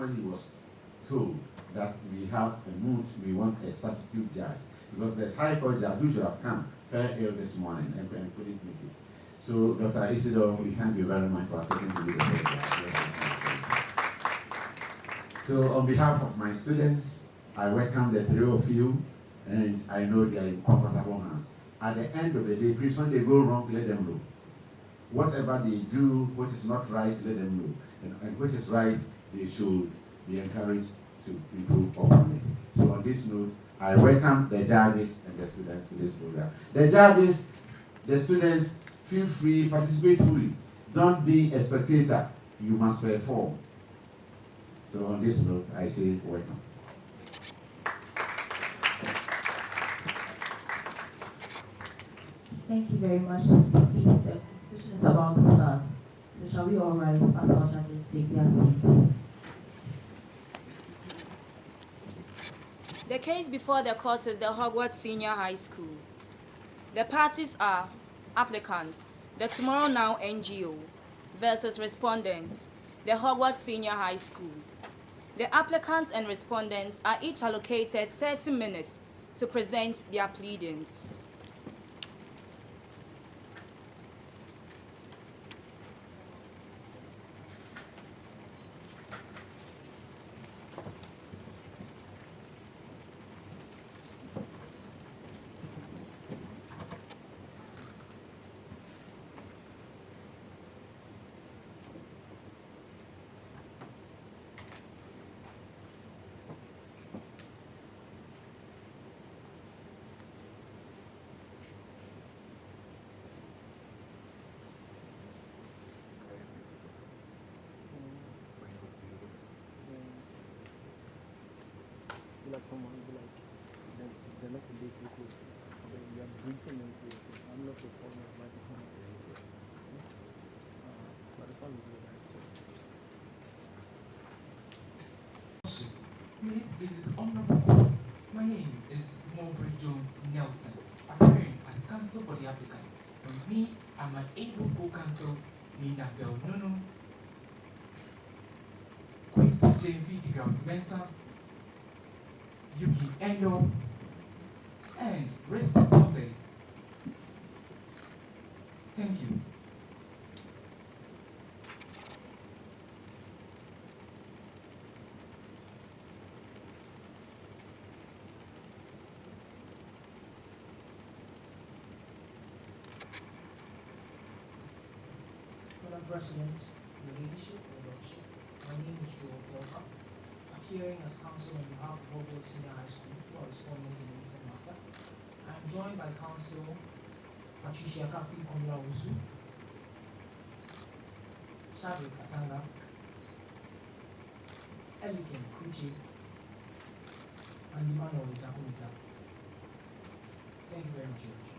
when he was told that we have a moot, we want a substitute judge, because the High Court judge who should have come fell ill this morning and couldn't make it. So, Dr. Isidore, we thank you very much for accepting to be the third judge. So, on behalf of my students, I welcome the three of you, and I know they are in comfortable hands. At the end of the day, please, when they go wrong, let them know. Whatever they do, what is not right, let them know. And what is right, they should be encouraged to improve upon it. So on this note, I welcome the judges and the students to this program. The judges, the students, feel free, participate fully. Don't be a spectator. You must perform. So on this note, I say welcome. Thank you very much. So please, the competition is about to start. So shall we all rise as our judges take their seats? The case before the court is the Hogwarts Senior High School. The parties are Applicant, the Tomorrow Now NGO, versus Respondent, the Hogwarts Senior High School. The applicants and respondents are each allocated 30 minutes to present their pleadings. Like someone will be like, they're not really too close. Then you are breathing into it. I'm not a problem of microphone. But the sound is really right. Meet Mrs. Honorable Court. My name is Mowbray Jones Nelson, appearing as counsel for the applicant. And with me are my able co-counsels, Nina Bell Nono, Quincy J.V. de Grams Mensah, Yuki Endo, and Respondent. Thank you. Madam President, Your Ladyship, Your Lordship, my name is Joel Telka, appearing as counsel on behalf of Hogwarts Senior High School, who are respondents in the Eastern matter. I am joined by counsel Patricia Kafi Komla Usu, Shadri Katanga, Elikin Kuchi, and Emmanuel Itakumita. Thank you very much, Your Lordship.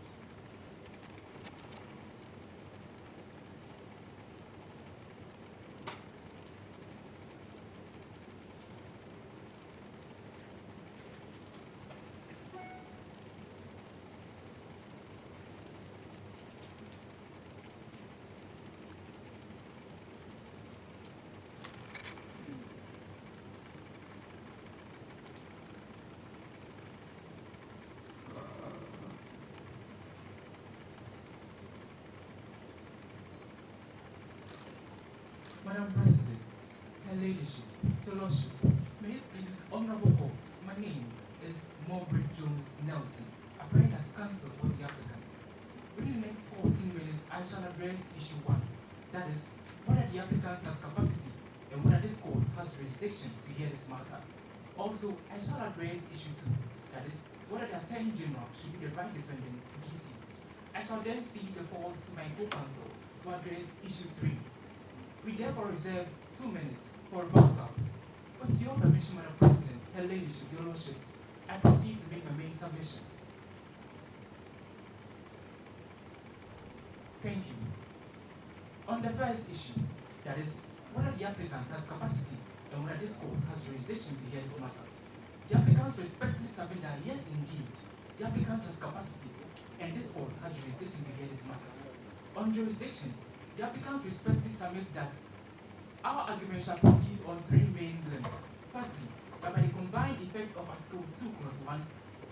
Madam President, Her Ladyship, Your Lordship, may it please this Honorable Court, my name is Mowbray Jones Nelson, appearing as counsel for the applicant. Within the next 14 minutes, I shall address issue 1, that is, whether the applicant has capacity and whether this court has jurisdiction to hear this matter. Also, I shall address issue 2, that is, whether the Attorney General should be the right defendant to this seat. I shall then cede the floor to my co-counsel to address issue 3. We therefore reserve 2 minutes for rebuttals. With your permission, Madam President, Her Ladyship, Your Lordship, I proceed to make my main submissions. Thank you. On the first issue, that is, whether the applicant has capacity and whether this court has jurisdiction to hear this matter, the applicant respectfully submit that yes, indeed, the applicant has capacity and this court has jurisdiction to hear this matter. On jurisdiction, the applicant respectfully submits that Our argument shall proceed on three main limbs. Firstly, that by the combined effect of Article 2 clause 1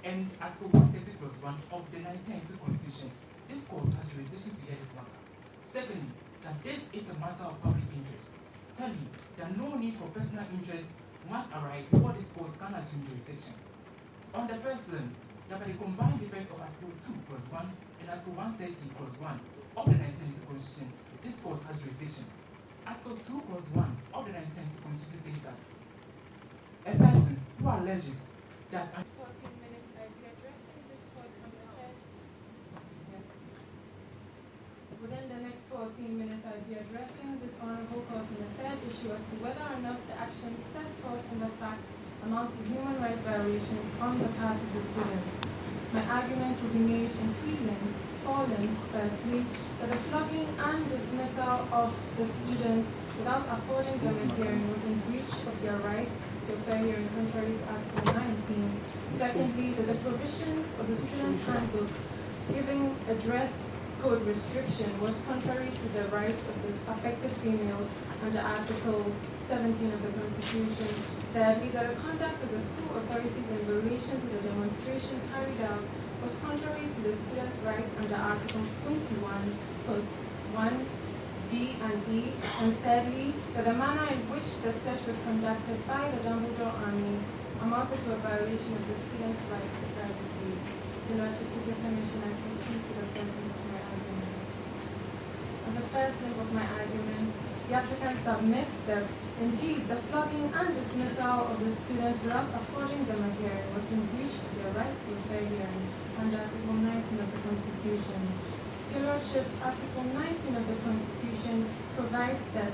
and Article 130 clause 1 of the 1992 Constitution, this court has jurisdiction to hear this matter. Secondly, that this is a matter of public interest. Thirdly, that no need for personal interest must arise before this court can assume jurisdiction. On the first limb, that by the combined effect of Article 2 clause 1 and Article 130 clause 1 of the 1992 Constitution, this court has jurisdiction. Article 2 clause 1 of the 1992 Constitution states that a person who alleges that 14 minutes, I'll be addressing this court on the third. Within the next 14 minutes, I'll be addressing this honorable court on the third issue as to whether or not the action set forth in the facts amounts to human rights violations on the part of the students. My arguments will be made in three limbs, four limbs. Firstly, that the flogging and dismissal of the students without affording them a hearing was in breach of their rights to a fair hearing contrary to Article 19. Secondly, that the provisions of the Students' Handbook giving a dress code restriction was contrary to the rights of the affected females under Article 17 of the Constitution. Thirdly, that the conduct of the school authorities in relation to the demonstration carried out was contrary to the students' rights under Articles 21, clause 1, D and E. And thirdly, that the manner in which the search was conducted by the Dumbledore Army amounted to a violation of the students' rights to privacy. Your Lordship, with your permission, I proceed to the first link of my arguments. On the first link of my arguments, the applicant submits that indeed the flogging and dismissal of the students without affording them a hearing was in breach of their rights to a fair hearing under Article 19 of the Constitution. Your Lordship's Article 19 of the Constitution provides that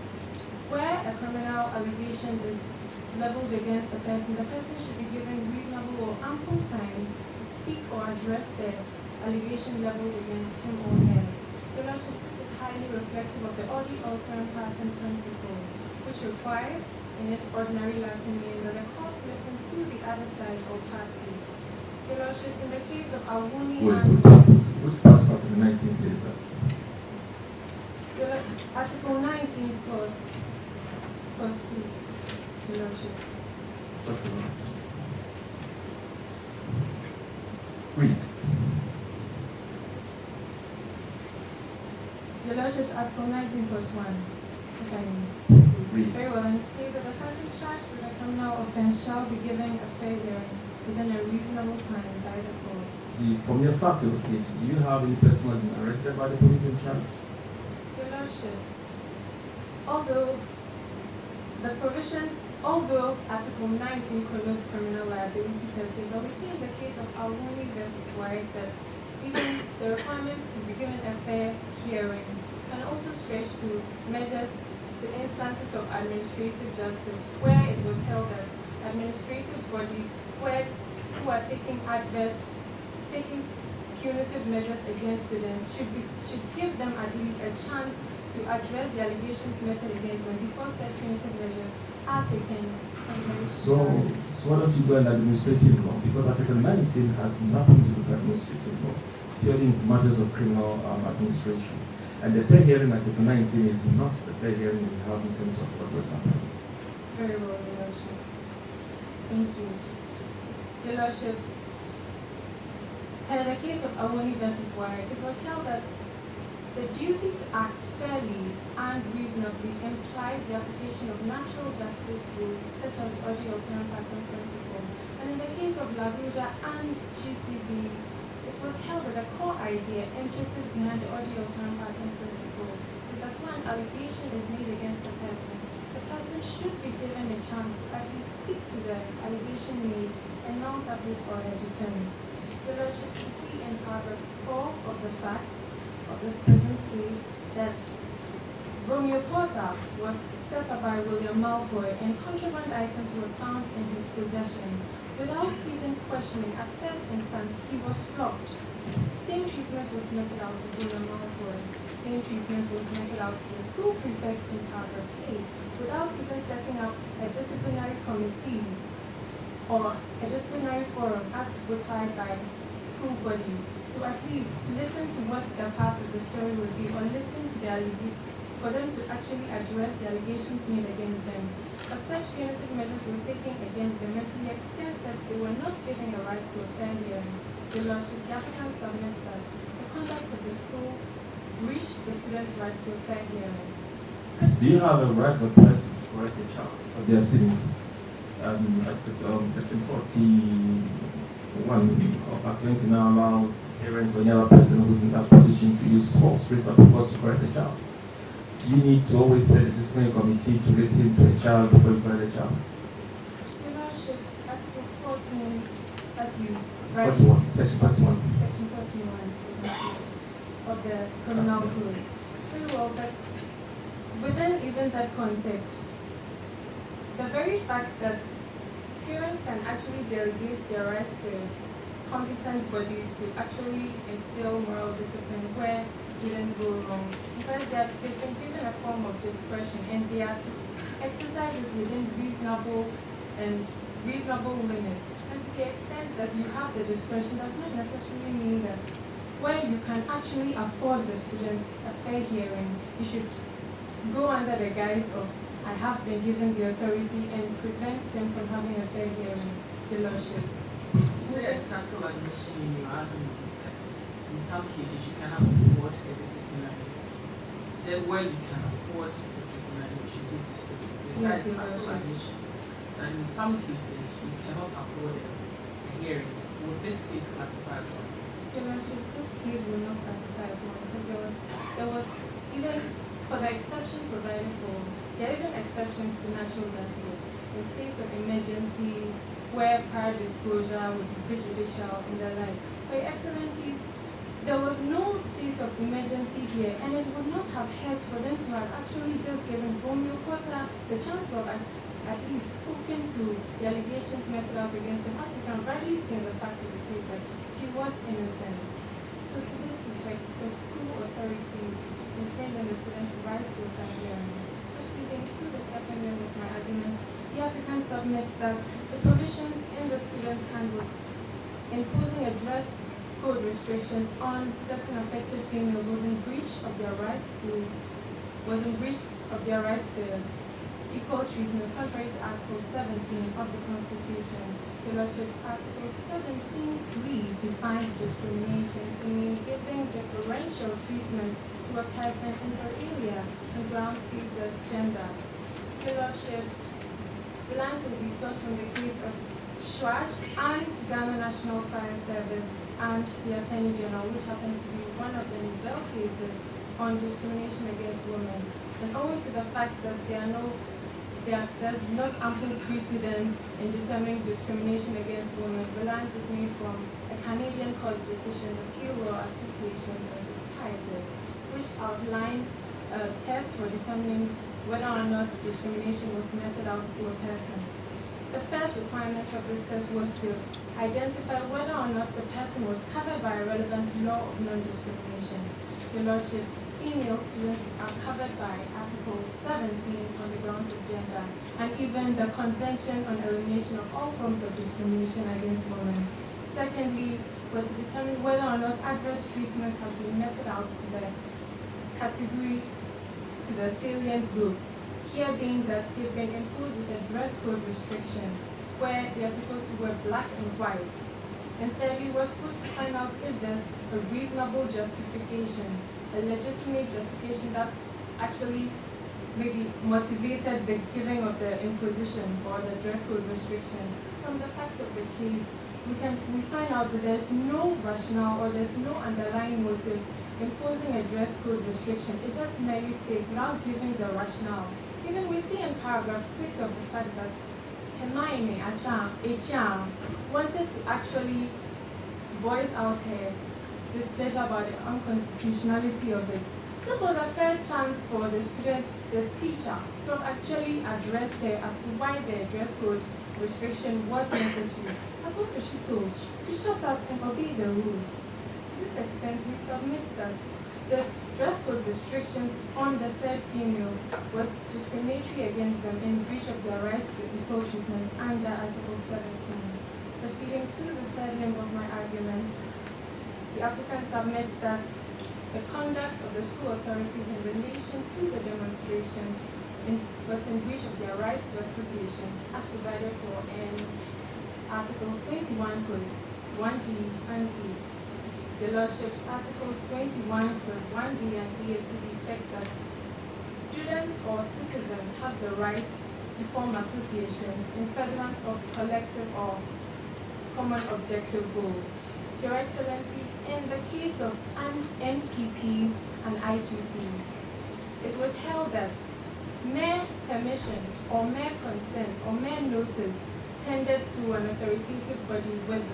where a criminal allegation is leveled against the person should be given reasonable or ample time to speak or address the allegation leveled against him or her. Your Lordship, this is highly reflective of the odi alteram partem principle, which requires, in its ordinary Latin meaning, that the courts listen to the other side or party. Your Lordships, in the case of Awuni Which part of Article 19 says that? Article 19 plus 2, Your Lordships. What's about? Read. Your Lordships, Article 19 plus 1, if I may proceed. Read. Very well, and states that the person charged with a criminal offense shall be given a fair hearing within a reasonable time by the court. From your fact of the case, do you have any person who has been arrested by the police in charge? Your Lordships, although Article 19 connotes criminal liability per se, but we see in the case of Awuni versus White that even the requirements to be given a fair hearing can also stretch to measures, to instances of administrative justice, where it was held that administrative bodies who are taking punitive measures against students should give them at least a chance to address the allegations made against them before such punitive measures are taken. So why don't you go in administrative law? Because Article 19 has nothing to do with administrative law. It's purely in matters of criminal administration. And the fair hearing Article 19 is not the fair hearing we have in terms of federal government. Very well, Your Lordships. Thank you. Your Lordships, and in the case of Awoni versus Warwick, it was held that the duty to act fairly and reasonably implies the application of natural justice rules such as the odi alteram partem principle. And in the case of Laguda and GCB, it was held that the core idea implicit behind the odi alteram partem principle is that when an allegation is made against a person, the person should be given a chance to at least speak to the allegation made and mount up his or her defense. Your Lordships, we see in paragraphs 4 of the facts of the present case that Romeo Porter was set up by William Malfoy and contraband items were found in his possession. Without even questioning, at first instance, he was flogged. Same treatment was meted out to William Malfoy. Same treatment was meted out to the school prefects in paragraph 8 without even setting up a disciplinary committee or a disciplinary forum as required by school bodies to at least listen to what the part of the story would be or listen to the for them to actually address the allegations made against them. But such punitive measures were taken against them, and to the extent that they were not given a right to a fair hearing, the Lordship, the applicant submits that the conduct of the school breached the students' rights to a fair hearing. Do you have a right of a person to correct a child or their students? Section 41 of Act 20 now allows parent or any other person who is in that position to use false reasonable force to correct a child. Do you need to always set a disciplinary committee to listen to a child before you correct a child? Your Lordship, Article 14, as you 41, Section 41. Section 41 of the Criminal Code. Very well, but within even that context, the very fact that parents can actually delegate their rights to competent bodies to actually instill moral discipline where students go wrong, because they've been given a form of discretion and they are to exercise it within reasonable limits. And to the extent that you have the discretion does not necessarily mean that where you can actually afford the students a fair hearing, you should go under the guise of I have been given the authority and prevent them from having a fair hearing, Your Lordships. Is there a subtle admission in your argument that in some cases you cannot afford a disciplinary? Is that where you can afford a disciplinary, you should give the students? So Yes, that is Your subtle Lordship. admission. And in some cases you cannot afford a hearing. Will this case classify as one? Your Lordships, this case will not classify as one because there was even for the exceptions provided for, there are even exceptions to natural justice. In states of emergency, where prior disclosure would be prejudicial and the like. For your Excellencies, there was no state of emergency here, and it would not have hurt for them to have actually just given Romeo Potter the chance to have at least spoken to the allegations meted out against him, as we can rightly see in the facts of the case that he was innocent. So to this effect, the school authorities infringe on the students' rights to a fair hearing. Proceeding to the second limb of my arguments, the applicant submits that the provisions in the student's handbook imposing a dress code restrictions on certain affected females was in breach of their rights to equal treatment, contrary to Article 17 of the Constitution. Your Lordship's Article 17.3 defines discrimination to mean giving differential treatment to a person inter alia on grounds based as gender. Your Lordships, reliance will be sought from the case of Schwartz and Ghana National Fire Service and the Attorney General, which happens to be one of the novel cases on discrimination against women. And owing to the fact that there's not ample precedent in determining discrimination against women, reliance was made from a Canadian court's decision, Appeal Law Association versus Pietas, which outlined a test for determining whether or not discrimination was meted out to a person. The first requirement of this test was to identify whether or not the person was covered by a relevant law of non-discrimination. Your Lordships, female students are covered by Article 17 on the grounds of gender, and even the Convention on Elimination of All Forms of Discrimination Against Women. Secondly, was to determine whether or not adverse treatment has been meted out to the category, to the salient group. Here being that they've been imposed with a dress code restriction, where they're supposed to wear black and white. And thirdly, we're supposed to find out if there's a reasonable justification, a legitimate justification that's actually maybe motivated the giving of the imposition or the dress code restriction. From the facts of the case, we find out that there's no rationale or there's no underlying motive imposing a dress code restriction. It just merely states without giving the rationale. Even we see in paragraph 6 of the fact that Hermione Acham wanted to actually voice out her displeasure about the unconstitutionality of it. This was a fair chance for the students, the teacher, to have actually addressed her as to why the dress code restriction was necessary. And also she told to shut up and obey the rules. To this extent, we submit that the dress code restrictions on the said females was discriminatory against them in breach of their rights to equal treatment under Article 17. Proceeding to the third limb of my argument, the applicant submits that the conduct of the school authorities in relation to the demonstration was in breach of their rights to association as provided for in Articles 21 plus 1D and E. The Lordship's Articles 21 plus 1D and E is to the effect that students or citizens have the right to form associations in furtherance of collective or common objective goals. Your Excellencies, in the case of an NPP and IGP, it was held that mere permission or mere consent or mere notice tendered to an authoritative body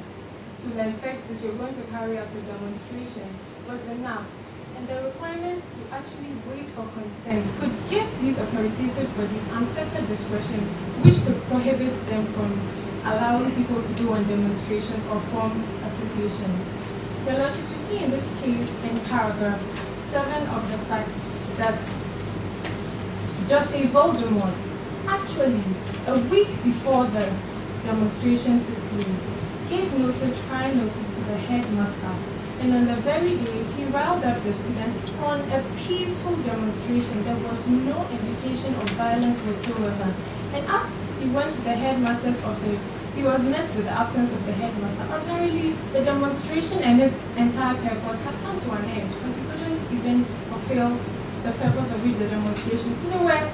to the effect that you're going to carry out a demonstration was enough. And the requirements to actually wait for consent could give these authoritative bodies unfettered discretion, which could prohibit them from allowing people to go on demonstrations or form associations. Your Lordship, you see in this case in paragraphs 7 of the facts that Jose Voldemort actually, a week before the demonstration took place, gave prior notice to the headmaster, and on the very day he riled up the students on a peaceful demonstration. There was no indication of violence whatsoever. And as he went to the headmaster's office, he was met with the absence of the headmaster. Ordinarily, the demonstration and its entire purpose had come to an end because he couldn't even fulfill the purpose of which the demonstration. So they were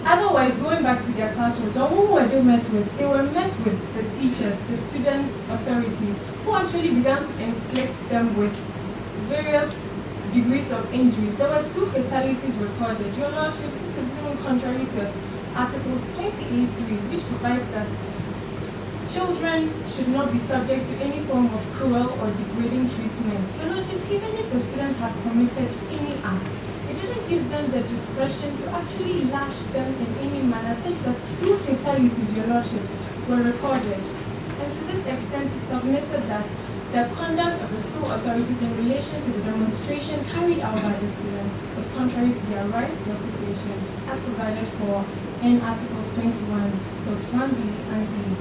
otherwise going back to their classrooms. Or who were they met with? They were met with the teachers, the students' authorities, who actually began to inflict them with various degrees of injuries. There were 2 fatalities recorded. Your Lordship, this is even contrary to Articles 28.3, which provides that children should not be subject to any form of cruel or degrading treatment. Your Lordships, even if the students had committed any act, it didn't give them the discretion to actually lash them in any manner, such that 2 fatalities, Your Lordships, were recorded. And to this extent, it submitted that the conduct of the school authorities in relation to the demonstration carried out by the students was contrary to their rights to association, as provided for in Articles 21 plus 1D and E.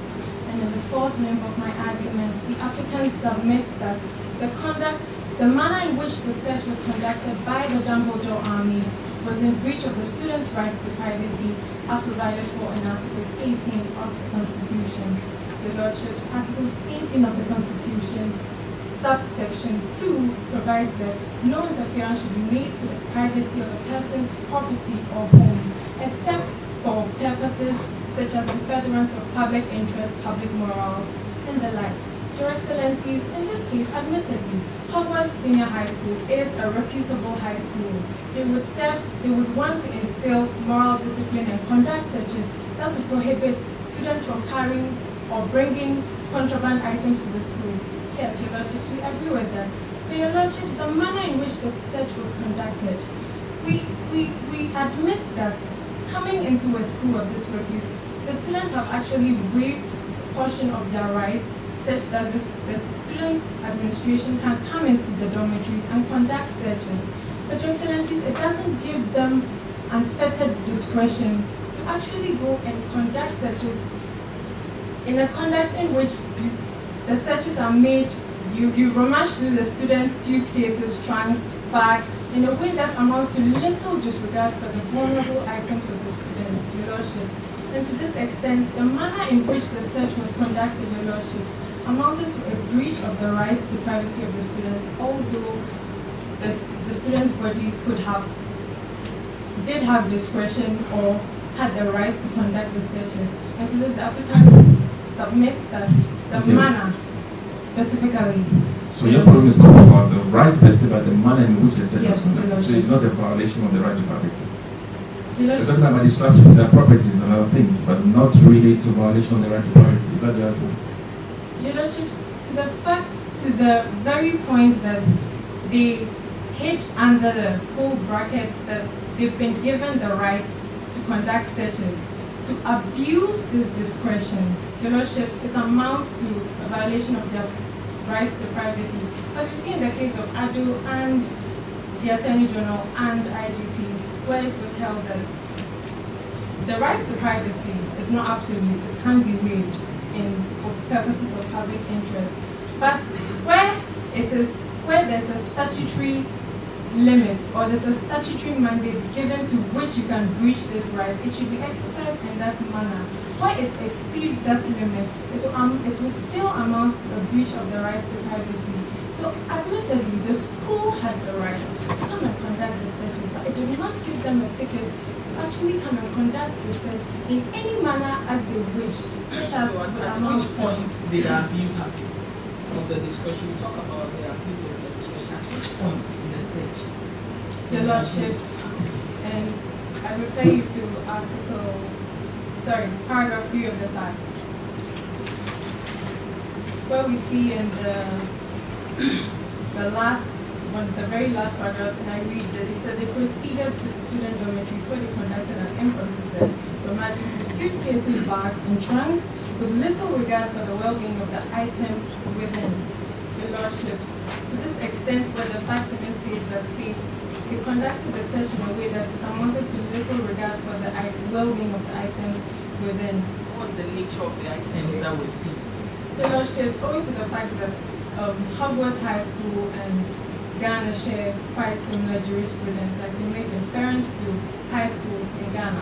And in the 4th limb of my arguments, the applicant submits that the manner in which the search was conducted by the Dumbledore Army was in breach of the students' rights to privacy, as provided for in Articles 18 of the Constitution. Your Lordships, Articles 18 of the Constitution, subsection 2, provides that no interference should be made to the privacy of a person's property or home, except for purposes such as in furtherance of public interest, public morals, and the like. Your Excellencies, in this case, admittedly, Hogwarts Senior High School is a reputable high school. They would want to instill moral discipline and conduct searches that would prohibit students from carrying or bringing contraband items to the school. Yes, Your Lordships, we agree with that. But Your Lordships, the manner in which the search was conducted, we admit that coming into a school of this repute, the students have actually waived a portion of their rights such that the students' administration can come into the dormitories and conduct searches. But Your Excellencies, it doesn't give them unfettered discretion to actually go and conduct searches in a conduct in which the searches are made, you rummage through the students' suitcases, trunks, bags, in a way that amounts to little disregard for the vulnerable items of the students, Your Lordships. And to this extent, the manner in which the search was conducted, Your Lordships, amounted to a breach of the rights to privacy of the students, although the students' bodies did have discretion or had the rights to conduct the searches. And to this, the applicant submits that the manner specifically. So your problem is not about the right per se, but the manner in which the search was Yes, conducted. So it's not a violation of the right to privacy. Your It's talking Lordships, about destruction of their properties and other things, but not really to violation of the right to privacy. Is that the argument? Your Lordships, to the very point that they hid under the whole brackets that they've been given the right to conduct searches, to abuse this discretion, Your Lordships, it amounts to a violation of their rights to privacy. Because we see in the case of ADO and the Attorney General and IGP, where it was held that the rights to privacy is not absolute, it can be waived for purposes of public interest. But where where there's a statutory limit or there's a statutory mandate given to which you can breach this right, it should be exercised in that manner. Where it exceeds that limit, it will still amount to a breach of the rights to privacy. So admittedly, the school had the right to come and conduct the searches, but it did not give them a ticket to actually come and conduct the search in any manner as they wished, such as So at which point did the abuse happen of the discretion? We talk about the abuse of the discretion. At which point in the search? Your Lordships, and I refer you to paragraph 3 of the facts, where we see in the very last paragraphs, and I read that it said they proceeded to the student dormitories where they conducted an impromptu search, rummaging through suitcases, bags, and trunks with little regard for the well-being of the items within. Your Lordships, to this extent where the facts even state that they conducted the search in a way that it amounted to little regard for the well-being of the items within. What was the nature of the items that were seized? Your Lordships, owing to the fact that Hogwarts High School and Ghana share quite similar jurisprudence, I can make inference to high schools in Ghana,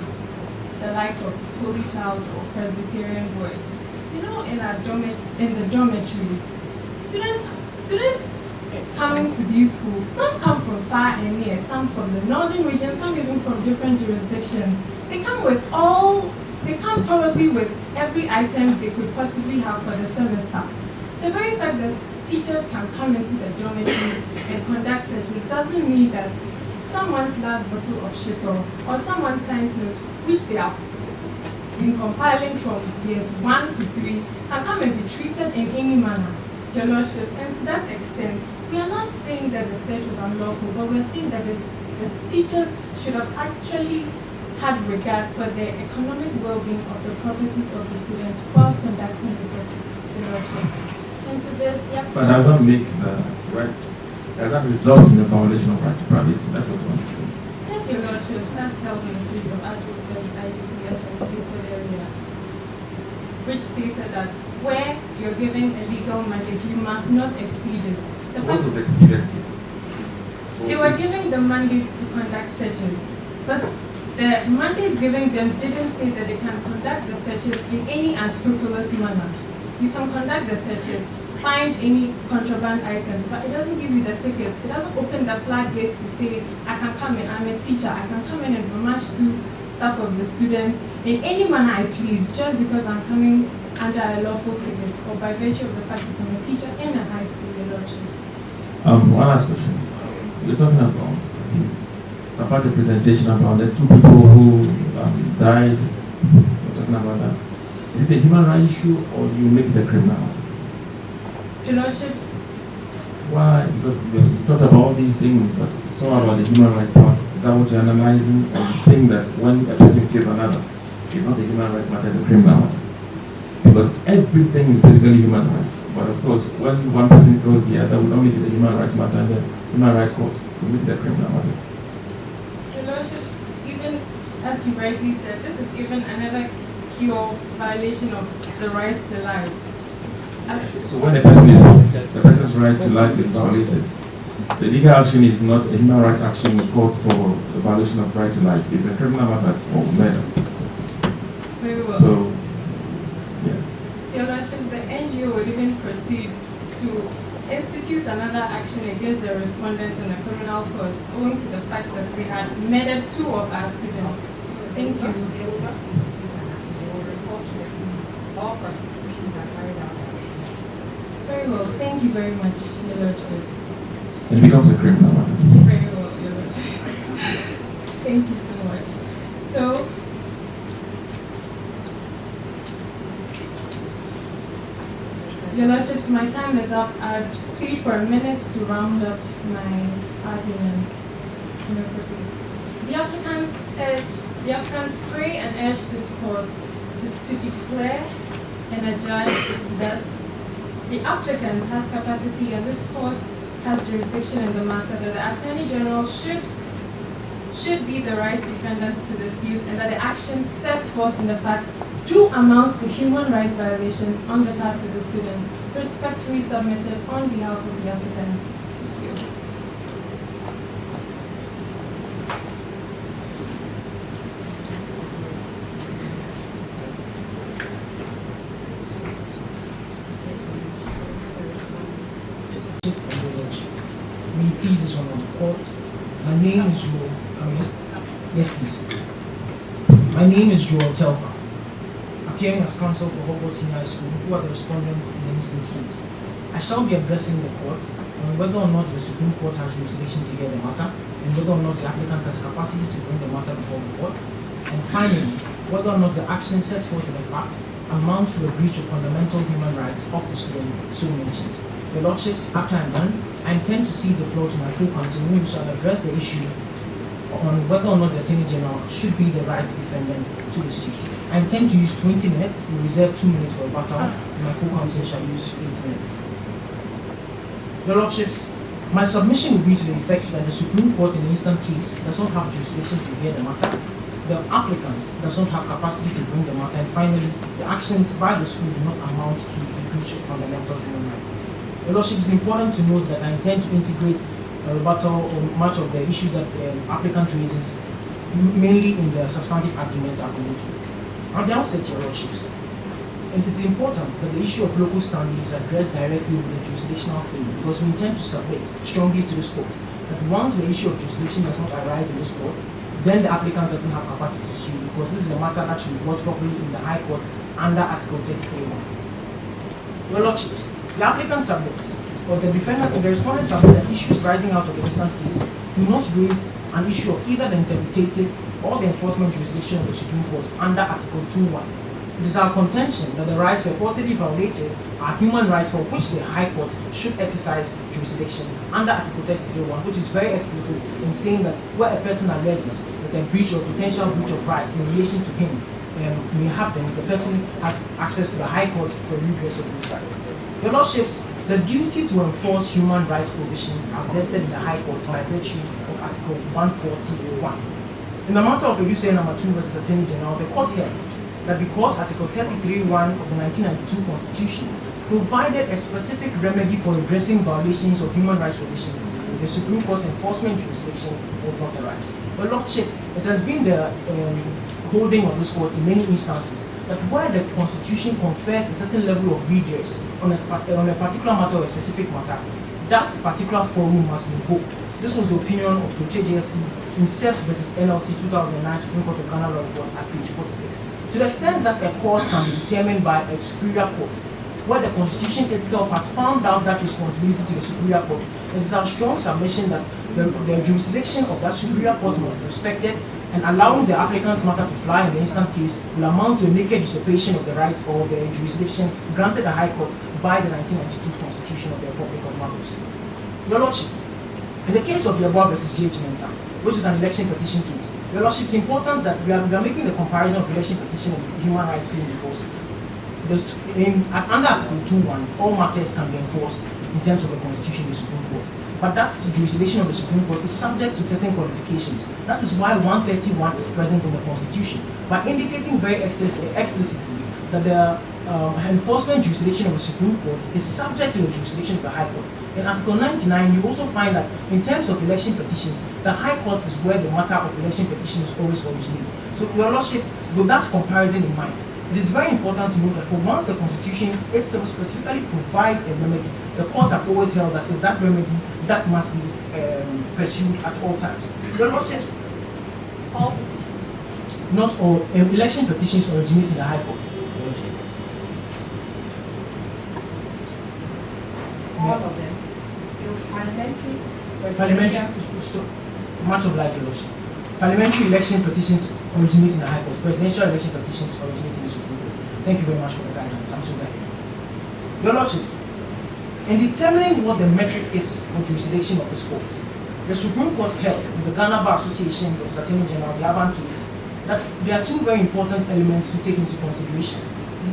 the like of Holy Child or Presbyterian Boys. You know, in the dormitories, students coming to these schools, some come from far and near, some from the northern region, some even from different jurisdictions. They come probably with every item they could possibly have for the semester. The very fact that teachers can come into the dormitory and conduct searches doesn't mean that someone's last bottle of shittle or someone's science notes, which they have been compiling from years 1 to 3, can come and be treated in any manner, Your Lordships. And to that extent, we are not saying that the search was unlawful, but we are saying that the teachers should have actually had regard for the economic well-being of the properties of the students whilst conducting the searches, Your Lordships. And to this, but does that make the right? Does that result in a violation of right to privacy? That's what we understand. Yes, Your Lordships, that's held in the case of Adwood versus IGP, as I stated earlier, which stated that where you're given a legal mandate, you must not exceed it. So what was exceeded? They were given the mandate to conduct searches, but the mandate given them didn't say that they can conduct the searches in any unscrupulous manner. You can conduct the searches, find any contraband items, but it doesn't give you the ticket. It doesn't open the floodgates to say, I can come in, I'm a teacher, I can come in and rummage through stuff of the students in any manner I please, just because I'm coming under a lawful ticket or by virtue of the fact that I'm a teacher in a high school, Your Lordships. One last question. You're talking about, I think, it's about the presentation about the 2 people who died. We're talking about that. Is it a human rights issue or you make it a criminal matter? Your Lordships. Why? Because you talked about all these things, but it's all about the human rights part. Is that what you're analyzing? Or you think that when a person kills another, it's not a human rights matter, it's a criminal matter? Because everything is basically human rights. But of course, when one person kills the other, we don't make it a human rights matter, and the human rights court will make it a criminal matter. Your Lordships, even as you rightly said, this is even another pure violation of the rights to life. So when the person's right to life is violated, the legal action is not a human rights action in court for a violation of right to life. It's a criminal matter for murder. Very well. So, yeah. So, Your Lordships, the NGO would even proceed to institute another action against the respondent in a criminal court, owing to the fact that they had murdered 2 of our students. Thank you. They will not institute an action. They will report to the police. All prosecutions are carried out by the police. Very well. Thank you very much, Your Lordships. It becomes a criminal matter. Very well, Your Lordship. Thank you so much. So, Your Lordships, my time is up. I'd plead for a minute to round up my arguments. The applicants pray and urge this court to declare and adjudge that the applicant has capacity and this court has jurisdiction in the matter, that the Attorney General should be the right defendant to the suit, and that the action set forth in the facts do amounts to human rights violations on the part of the student, respectfully submitted on behalf of the applicant. Thank you. May it please this honorable court. My name is Joel. Yes, please. My name is Joel Telfa, appearing as counsel for Hogwarts Senior High School, who are the respondents in the instance case. I shall be addressing the court on whether or not the Supreme Court has jurisdiction to hear the matter, and whether or not the applicant has capacity to bring the matter before the court, and finally, whether or not the action set forth in the facts amount to a breach of fundamental human rights of the students so mentioned. Your Lordships, after I'm done, I intend to cede the floor to my co-counsel, who shall address the issue on whether or not the Attorney General should be the right defendant to the suit. I intend to use 20 minutes, we reserve 2 minutes for rebuttal, and my co-counsel shall use 8 minutes. Your Lordships, my submission will be to the effect that the Supreme Court in the instant case does not have jurisdiction to hear the matter, the applicant does not have capacity to bring the matter, and finally, the actions by the school do not amount to a breach of fundamental human rights. Your Lordship, it's important to note that I intend to integrate a rebuttal on much of the issues that the applicant raises, mainly in the substantive arguments I'm making. At the outset, Your Lordships, it is important that the issue of local standing is addressed directly with the jurisdictional claim, because we intend to submit strongly to this court that once the issue of jurisdiction does not arise in this court, then the applicant doesn't have capacity to sue, because this is a matter that should be brought properly in the High Court under Article 33(1). Your Lordships, the applicant submits, or the defendant or the respondent submits that issues rising out of the instant case do not raise an issue of either the interpretative or the enforcement jurisdiction of the Supreme Court under Article 2(1). It is our contention that the rights purportedly violated are human rights for which the High Court should exercise jurisdiction under Article 33(1), which is very explicit in saying that where a person alleges that a breach or potential breach of rights in relation to him may happen, the person has access to the High Court for redress of those rights. Your Lordships, the duty to enforce human rights provisions are vested in the High Court by virtue of Article 140(1). In the matter of USA No. 2 versus Attorney General, the court held that because Article 33(1) of the 1992 Constitution provided a specific remedy for addressing violations of human rights provisions, the Supreme Court's enforcement jurisdiction would not arise. Your Lordship, it has been the holding of this court in many instances that where the Constitution confers a certain level of redress on a particular matter or a specific matter, that particular forum must be invoked. This was the opinion of the JJSC in SEPS versus NLC 2009 Supreme Court of Ghana Law Report at page 46. To the extent that a cause can be determined by a superior court, where the Constitution itself has found out that responsibility to the superior court, it is our strong submission that the jurisdiction of that superior court must be respected, and allowing the applicant's matter to fly in the instant case will amount to a naked usurpation of the rights or the jurisdiction granted the High Court by the 1992 Constitution of the Republic of Marcos. Your Lordship, in the case of Yeboah versus J.H. Mensah, which is an election petition case, Your Lordship, it's important that we are making the comparison of election petition and human rights claim, because under Article 2(1), all matters can be enforced in terms of the Constitution of the Supreme Court. But that jurisdiction of the Supreme Court is subject to certain qualifications. That is why 131 is present in the Constitution, by indicating very explicitly that the enforcement jurisdiction of the Supreme Court is subject to the jurisdiction of the High Court. In Article 99, you also find that in terms of election petitions, the High Court is where the matter of election petitions always originates. So, Your Lordship, with that comparison in mind, it is very important to note that for once the Constitution itself specifically provides a remedy, the courts have always held that is that remedy that must be pursued at all times. Your Lordships, All petitions. not all election petitions originate in the High Court. All of them. Parliamentary, Parliamentary, much obliged, Your Lordship. Parliamentary election petitions originate in the High Court. Presidential election petitions originate in the Supreme Court. Thank you very much for the guidance. I'm so glad. Your Lordship, in determining what the metric is for jurisdiction of this court, the Supreme Court held in the Ghana Bar Association versus Attorney General, the Aban case, that there are two very important elements to take into consideration.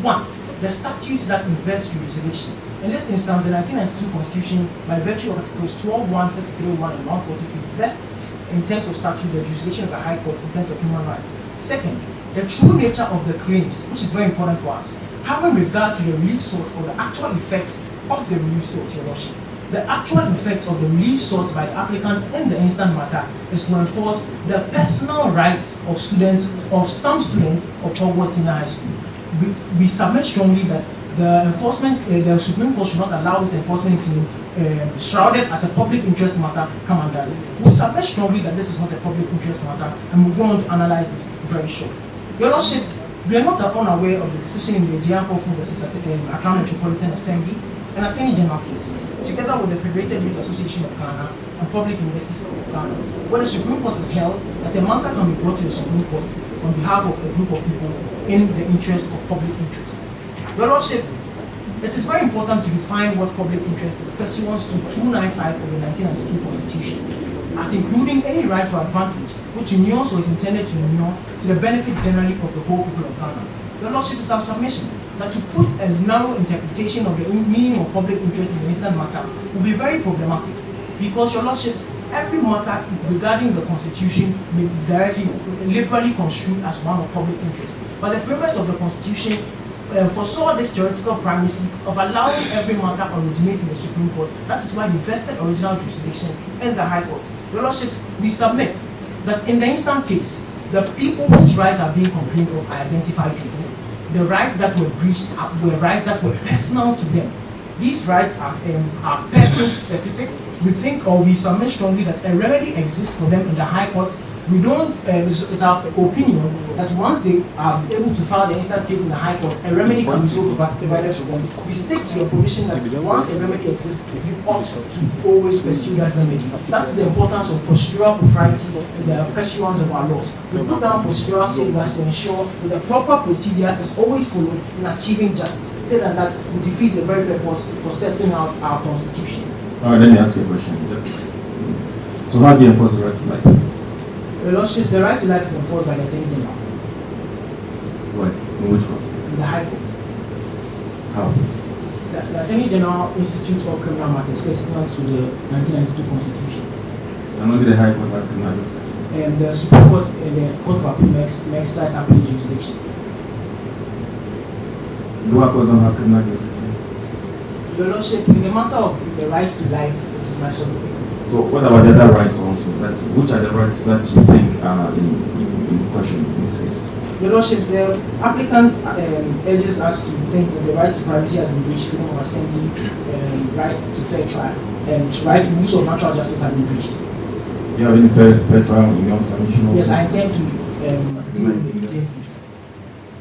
One, the statute that invests jurisdiction. In this instance, the 1992 Constitution, by virtue of Articles 12(1), 33(1), and 142, vest in terms of statute the jurisdiction of the High Court in terms of human rights. Second, the true nature of the claims, which is very important for us, having regard to the relief sought or the actual effects of the relief sought, Your Lordship. The actual effect of the relief sought by the applicant in the instant matter is to enforce the personal rights of students, of some students of Hogwarts Senior High School. We submit strongly that the the Supreme Court should not allow this enforcement claim shrouded as a public interest matter come under it. We submit strongly that this is not a public interest matter, and we want to analyze this very short. Your Lordship, we are not unaware of the decision in the GIMPA versus Accra Metropolitan Assembly and Attorney General case, together with the Federated Youth Association of Ghana and Public Universities of Ghana, where the Supreme Court has held that a matter can be brought to the Supreme Court on behalf of a group of people in the interest of public interest. Your Lordship, it is very important to define what public interest is pursuant to 295 of the 1992 Constitution, as including any right to advantage which inures or is intended to inure to the benefit generally of the whole people of Ghana. Your Lordship, is our submission that to put a narrow interpretation of the meaning of public interest in the instant matter will be very problematic, because, Your Lordships, every matter regarding the Constitution may be directly, liberally construed as one of public interest. But the framers of the Constitution foresaw this theoretical primacy of allowing every matter originate in the Supreme Court. That is why they vested original jurisdiction in the High Court. Your Lordships, we submit that in the instant case, the people whose rights are being complained of are identified people. The rights that were breached were rights that were personal to them. These rights are person-specific. We think, or we submit strongly, that a remedy exists for them in the High Court. We don't, it's our opinion that once they are able to file the instant case in the High Court, a remedy can be so provided for them. We stick to the provision that once a remedy exists, you ought to always pursue that remedy. That's the importance of procedural propriety in the pursuance of our laws. We put down procedural safeguards to ensure that the proper procedure is always followed in achieving justice. Other than that, we defeat the very purpose for setting out our Constitution. Alright, let me ask you a question. So how do you enforce the right to life? Your Lordship, the right to life is enforced by the Attorney General. Why? In which court? In the High Court. How? The Attorney General institutes all criminal matters pursuant to the 1992 Constitution. And only the High Court has criminal jurisdiction? And the Supreme Court and the Court of Appeal may exercise appellate jurisdiction. Lower courts don't have criminal jurisdiction? Your Lordship, in the matter of the right to life, it is my sort of. So what about the other rights also? Which are the rights that you think are in question in this case? Your Lordships, the applicants urges us to think that the right to privacy has been breached, freedom of assembly, right to fair trial, and right to use of natural justice have been breached. Do you have any fair trial in your submission also? Yes, I intend to.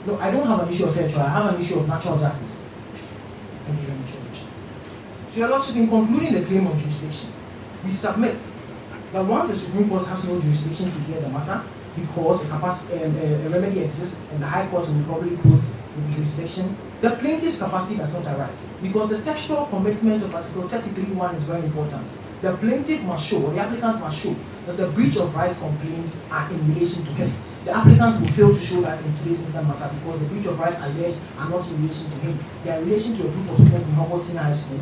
No, I don't have an issue of fair trial. I have an issue of natural justice. Thank you very much. So, Your Lordship, in concluding the claim on jurisdiction, we submit that once the Supreme Court has no jurisdiction to hear the matter, because a remedy exists in the High Court and the Public Court with jurisdiction, the plaintiff's capacity does not arise, because the textual commitment of Article 33(1) is very important. The plaintiff must show, or the applicant must show, that the breach of rights complained are in relation to him. The applicant will fail to show that in today's instant matter, because the breach of rights alleged are not in relation to him. They are in relation to a group of students in Hogwarts Senior High School.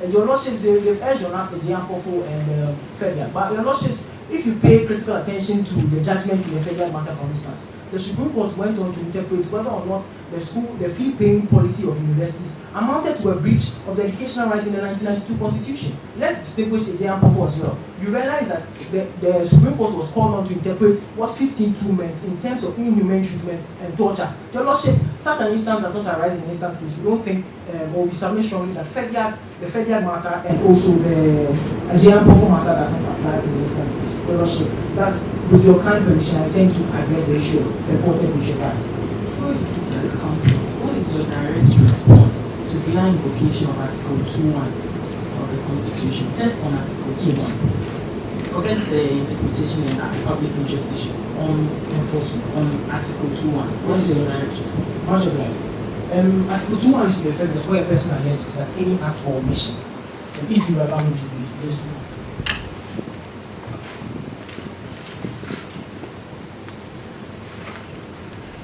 And Your Lordships, they've urged on us the GIMPA and Federal. But Your Lordships, if you pay critical attention to the judgment in the Federal matter, for instance, the Supreme Court went on to interpret whether or not the fee-paying policy of universities amounted to a breach of the educational rights in the 1992 Constitution. Let's distinguish the GIMPA as well. You realize that the Supreme Court was called on to interpret what 15(2) meant in terms of inhumane treatment and torture. Your Lordship, such an instance does not arise in instant case. We don't think, or we submit strongly that the Federal matter and also the GIMPA matter does not apply in instant case. Your Lordship, that's, with your kind permission, I intend to address the issue of reported breach of rights. Before you do that, Counsel, what is your direct response to the invocation of Article 2(1) of the Constitution? Just on Article 2(1). Forget the interpretation and public interest issue. On enforcement, on Article 2(1). What is your direct response? Much obliged. Article 2(1) is to the effect that where a person alleges that any act or omission, and if you allow me to read, those two.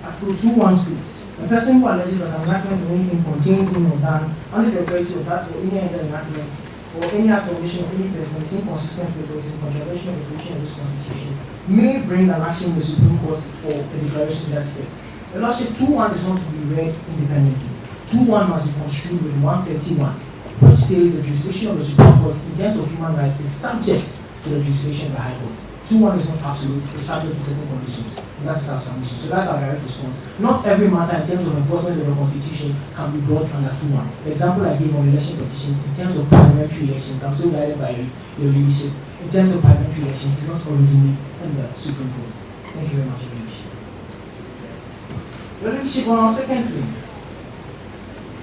Article 2(1) states, a person who alleges that an enactment of anything contained in or done under the authority of that or any other enactment or any act or omission of any person is inconsistent with or is in contravention of the provision of this Constitution may bring an action in the Supreme Court for a declaration to that effect. Your Lordship, 2.1 is not to be read independently. 2.1 must be construed with 131, which says the jurisdiction of the Supreme Court in terms of human rights is subject to the jurisdiction of the High Court. 2.1 is not absolute, it's subject to certain conditions. And that's our submission. So that's our direct response. Not every matter in terms of enforcement of the Constitution can be brought under 2.1. The example I gave on election petitions, in terms of parliamentary elections, I'm so guided by your leadership. In terms of parliamentary elections, do not originate in the Supreme Court. Thank you very much, Your Leadership. Your Leadership, on our second claim,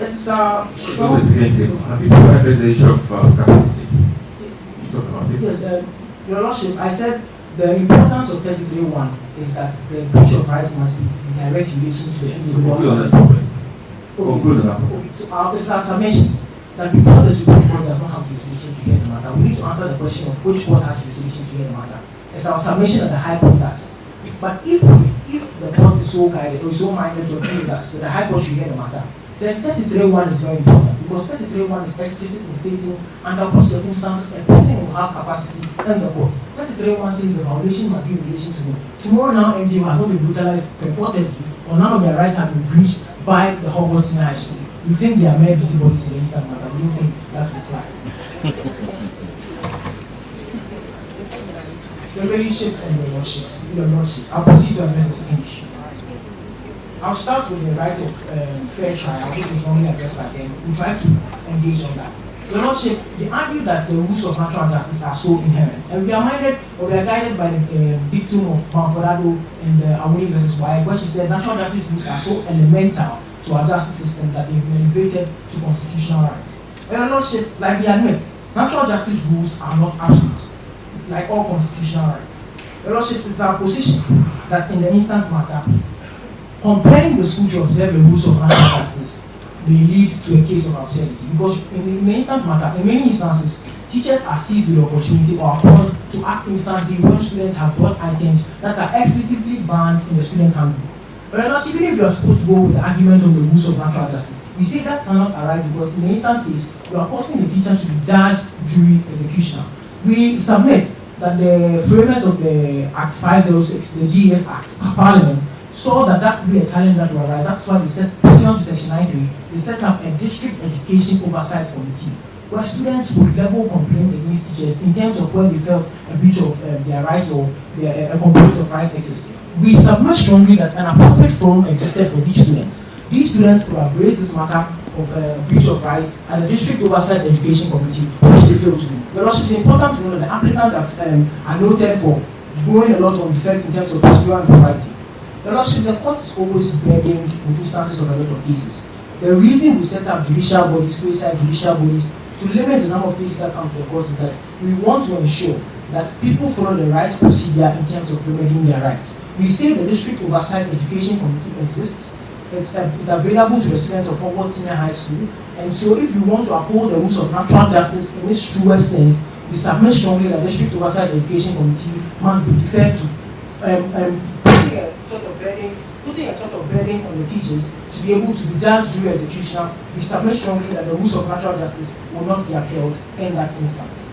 it's What is the claim? Have you addressed the issue of capacity? You talked about it. Yes, Your Lordship, I said the importance of 33.1 is that the breach of rights must be in direct relation to the individual. Conclude on that. Okay, so it's our submission that because the Supreme Court does not have jurisdiction to hear the matter, we need to answer the question of which court has jurisdiction to hear the matter. It's our submission that the High Court does. Yes. But if the court is so guided or so minded to agree with us that the High Court should hear the matter, then 33.1 is very important because 33.1 is explicit in stating under what circumstances a person will have capacity in the court. 33.1 says the violation must be in relation to him. Tomorrow now, NGO has not been brutalized purportedly or none of their rights have been breached by the Hogwarts Senior High School. You think they are mere busybodies in the instant matter, we don't think that will fly. Your Ladyship and Your Lordship, I'll proceed to address the second issue. I'll start with the right of fair trial, which is wrongly addressed by them. We'll try to engage on that. Your Lordship, they argue that the rules of natural justice are so inherent, and we are guided by the dictum of Manfredado in the Awuni vs. Wyatt, where she said natural justice rules are so elemental to our justice system that they've been elevated to constitutional rights. Your Lordship, like they admit, natural justice rules are not absolute, like all constitutional rights. Your Lordship, it's our position that in the instant matter, compelling the school to observe the rules of natural justice may lead to a case of absurdity because in the instant matter, in many instances, teachers are seized with the opportunity or are called to act instantly when students have brought items that are explicitly banned in the student handbook. But even if you are supposed to go with the argument on the rules of natural justice, we say that cannot arise because in the instant case, you are causing the teacher to be judge, jury, executioner. We submit that the framers of the Act 506, the GES Act, Parliament, saw that could be a challenge that will arise. That's why they set, pursuant to Section 93, they set up a district education oversight committee where students would level complaints against teachers in terms of where they felt a breach of their rights or a complaint of rights existed. We submit strongly that an appropriate forum existed for these students. These students could have raised this matter of breach of rights at the District Oversight Education Committee, which they failed to do. Your Lordship, it's important to know that the applicants are noted for going a lot on defects in terms of procedural and propriety. Your Lordship, the court is always burdened with instances of a lot of cases. The reason we set up judicial bodies, quasi judicial bodies, to limit the number of cases that come to the court is that we want to ensure that people follow the right procedure in terms of remedying their rights. We say the District Oversight Education Committee exists. It's available to the students of Hogwarts Senior High School. And so if you want to uphold the rules of natural justice in its truest sense, we submit strongly that the District Oversight Education Committee must be deferred to putting a sort of burden on the teachers to be able to be judged, jury, executioner. We submit strongly that the rules of natural justice will not be upheld in that instance.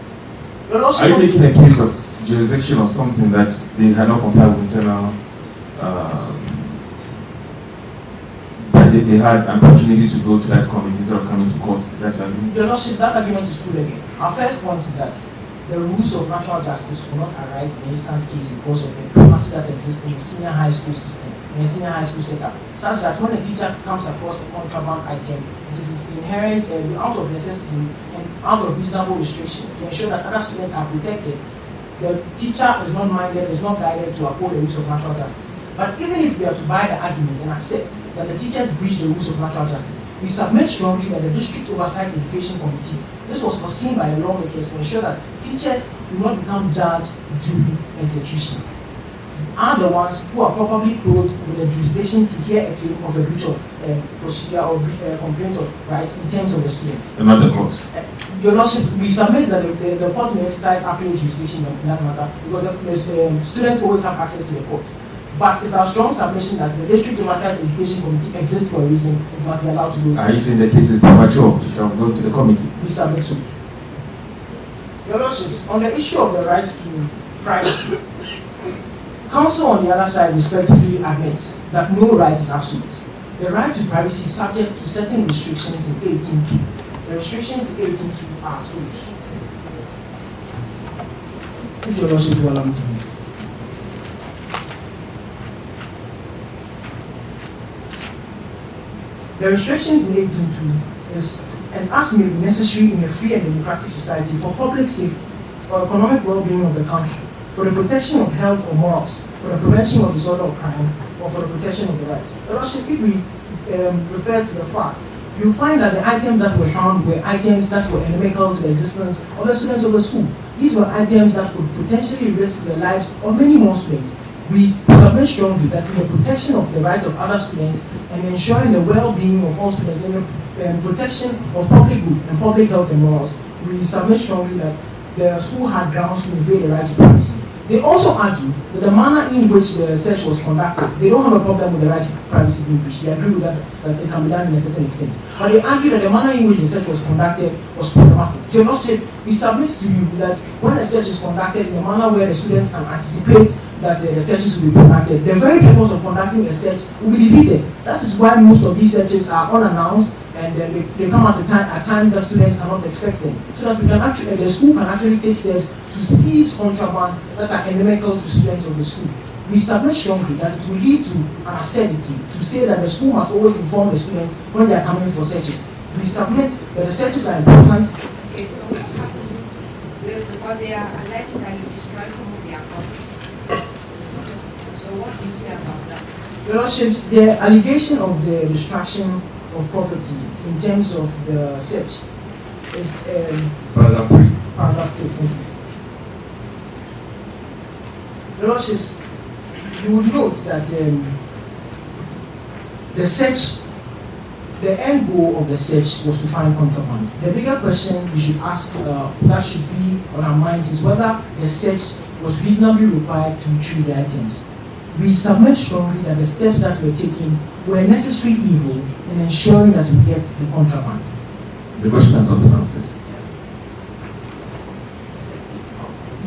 Are you making a case of jurisdiction or something that they had not complied with internal, that they had an opportunity to go to that committee instead of coming to court? That argument? Your Lordship, that argument is true again. Our first point is that the rules of natural justice will not arise in an instant case because of the primacy that exists in the senior high school system, in the senior high school setup, such that when a teacher comes across a contraband item, it is inherent out of necessity and out of reasonable restriction to ensure that other students are protected. The teacher is not minded, is not guided to uphold the rules of natural justice. But even if we are to buy the argument and accept that the teachers breach the rules of natural justice, we submit strongly that the District Oversight Education Committee, this was foreseen by the lawmakers to ensure that teachers do not become judge, jury, executioner, are the ones who are probably clothed with the jurisdiction to hear a claim of a breach of procedure or complaint of rights in terms of the students. And not the court. Your Lordship, we submit that the court may exercise appellate jurisdiction in that matter because the students always have access to the courts. But it's our strong submission that the District Oversight Education Committee exists for a reason. It must be allowed to go. Are you saying the case is premature? It shall go to the committee. We submit so. Your Lordships, on the issue of the right to privacy, Counsel, on the other side, respectfully admits that no right is absolute. The right to privacy is subject to certain restrictions in 18.2. The restrictions in 18.2 are as follows. If your lordship will allow me to read. The restrictions in 18.2 is, and as may be necessary in a free and democratic society for public safety or economic well-being of the country, for the protection of health or morals, for the prevention of disorder or crime, or for the protection of the rights. Your lordship, if we refer to the facts, you'll find that the items that were found were items that were inimical to the existence of the students of the school. These were items that could potentially risk the lives of many more students. We submit strongly that in the protection of the rights of other students and ensuring the well-being of all students and the protection of public good and public health and morals, we submit strongly that the school had grounds to invade the right to privacy. They also argue that the manner in which the search was conducted, they don't have a problem with the right to privacy being breached. They agree with that it can be done in a certain extent. But they argue that the manner in which the search was conducted was problematic. Your lordship, we submit to you that when a search is conducted in a manner where the students can anticipate that the searches will be conducted, the very purpose of conducting a search will be defeated. That is why most of these searches are unannounced, and then they come at times that students cannot expect them, so that we can actually, the school can actually take steps to seize contraband that are inimical to students of the school. We submit strongly that it will lead to an absurdity to say that the school must always inform the students when they are coming for searches. We submit that the searches are important. Okay, so because they are alleging that you destroyed some of their property. So what do you say about that? Your lordships, the allegation of the destruction of property in terms of the search is Paragraph 3. Paragraph 3, thank you. Your lordships, you would note that the search, the end goal of the search was to find contraband. The bigger question we should ask, that should be on our minds, is whether the search was reasonably required to retrieve the items. We submit strongly that the steps that were taken were necessary evil in ensuring that we get the contraband. The question has not been answered.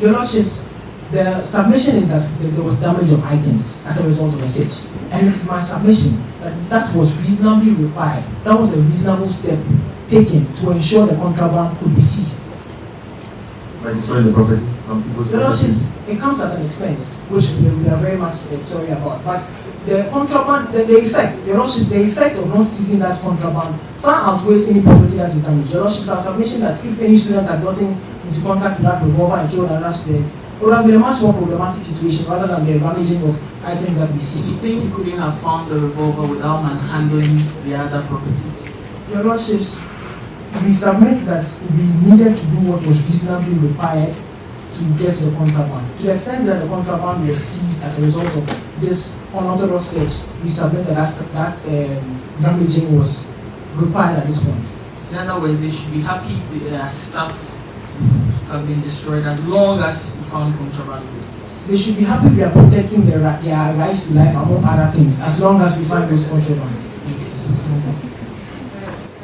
Your lordships, the submission is that there was damage of items as a result of the search. And it's my submission that that was reasonably required. That was a reasonable step taken to ensure the contraband could be seized. By destroying the property, some people's Your property. lordships, it comes at an expense, which we are very much sorry about. But the contraband, the effect, your lordships, the effect of not seizing that contraband far outweighs any property that is damaged. Your lordships, our submission that if any student had gotten into contact with that revolver and killed another student, it would have been a much more problematic situation rather than the damaging of items that we see. You think you couldn't have found the revolver without manhandling the other properties? Your lordships, we submit that we needed to do what was reasonably required to get the contraband. To the extent that the contraband was seized as a result of this unorthodox search, we submit that that damaging was required at this point. In other words, they should be happy with their stuff have been destroyed as long as you found contraband goods. They should be happy we are protecting their rights to life among other things, as long as we find those contrabands.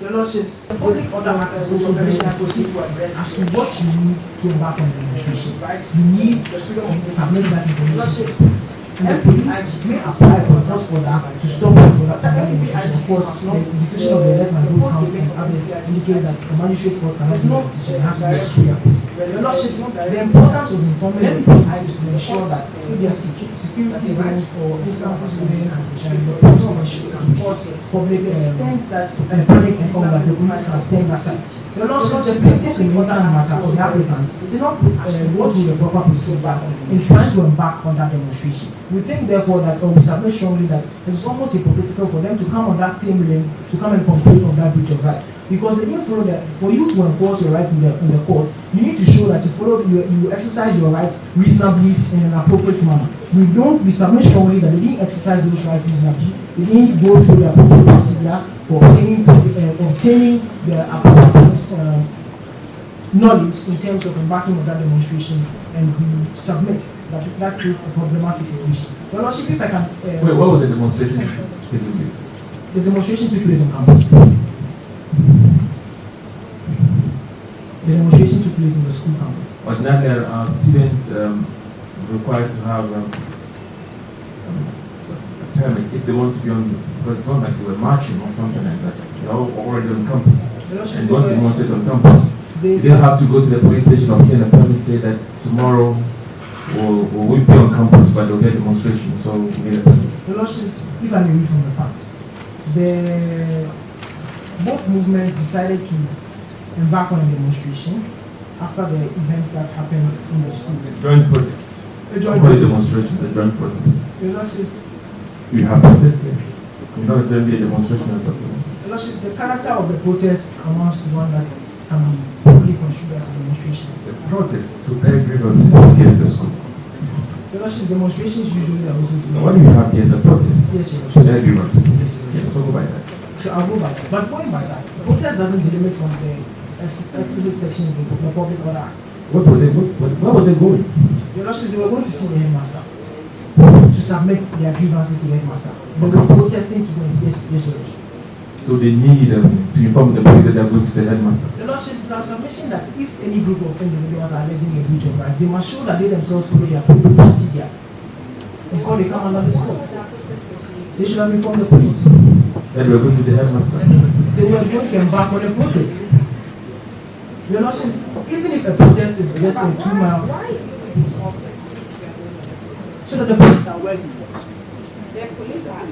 Your lordships, the public order commission has proceeded to address As to what you need to embark on the demonstration, you need to submit that information. And the police may apply for a court order to stop you from that demonstration. Of course, the decision of the Elect and Vote Council and others indicate that the magistrate court cannot make a decision. It has to be a superior court. Your lordships, the importance of informing the police is to ensure that if there are security zones or instances where the public panic and all that, the police can stand aside. Your lordships, the plaintiff in important matter of the applicants did not go through the proper procedure in trying to embark on that demonstration. We think therefore that, or we submit strongly that it is almost hypocritical for them to come on that same lane to come and complain of that breach of rights. Because they didn't follow that. For you to enforce your rights in the court, you need to show that you exercise your rights reasonably in an appropriate manner. We submit strongly that they didn't exercise those rights reasonably. They didn't go through the appropriate procedure for obtaining the appropriate knowledge in terms of embarking on that demonstration, and we submit that creates a problematic situation. Your lordship, if I can... Wait, what was the demonstration taking place? The demonstration took place on campus. The demonstration took place in the school campus. But now there are students required to have permits if they want to be on, because it's not like they were marching or something like that. They're all already on campus. And they want to demonstrate on campus. They don't have to go to the police station, obtain a permit, say that tomorrow we'll be on campus, but they'll get demonstration, so we need a permit. Your Lordships, if I may read from the facts, both movements decided to embark on a demonstration after the events that happened in the school. A joint protest. A joint protest. Demonstration, a joint protest. Your Lordships, You have protested. You don't necessarily a demonstration of document. Your Lordships, the character of the protest amounts to one that can be probably construed as a demonstration. The protest to air grievances against the school. Your Lordships, demonstrations usually are also to What do you have here is a protest. Yes, Your To Lordship. air grievances. Yes, so go by that. So I'll go by that. But going by that, the protest doesn't delimit from the explicit sections in the Public Order Act. Where were they going? Your Lordship, they were going to see the headmaster to submit their grievances to the headmaster. They were protesting to go and see yes, Your Lordship. So they need to inform the police that they are going to the headmaster. The Lordship is our submission that if any group of individuals are alleging a breach of rights, they must show that they themselves follow their proper procedure before they come under the court. They should have informed the police. Then we are going to the headmaster. They were going to embark on a protest. Your Lordship, even if a protest is just a 2 mile, so that the police are well informed. The police are,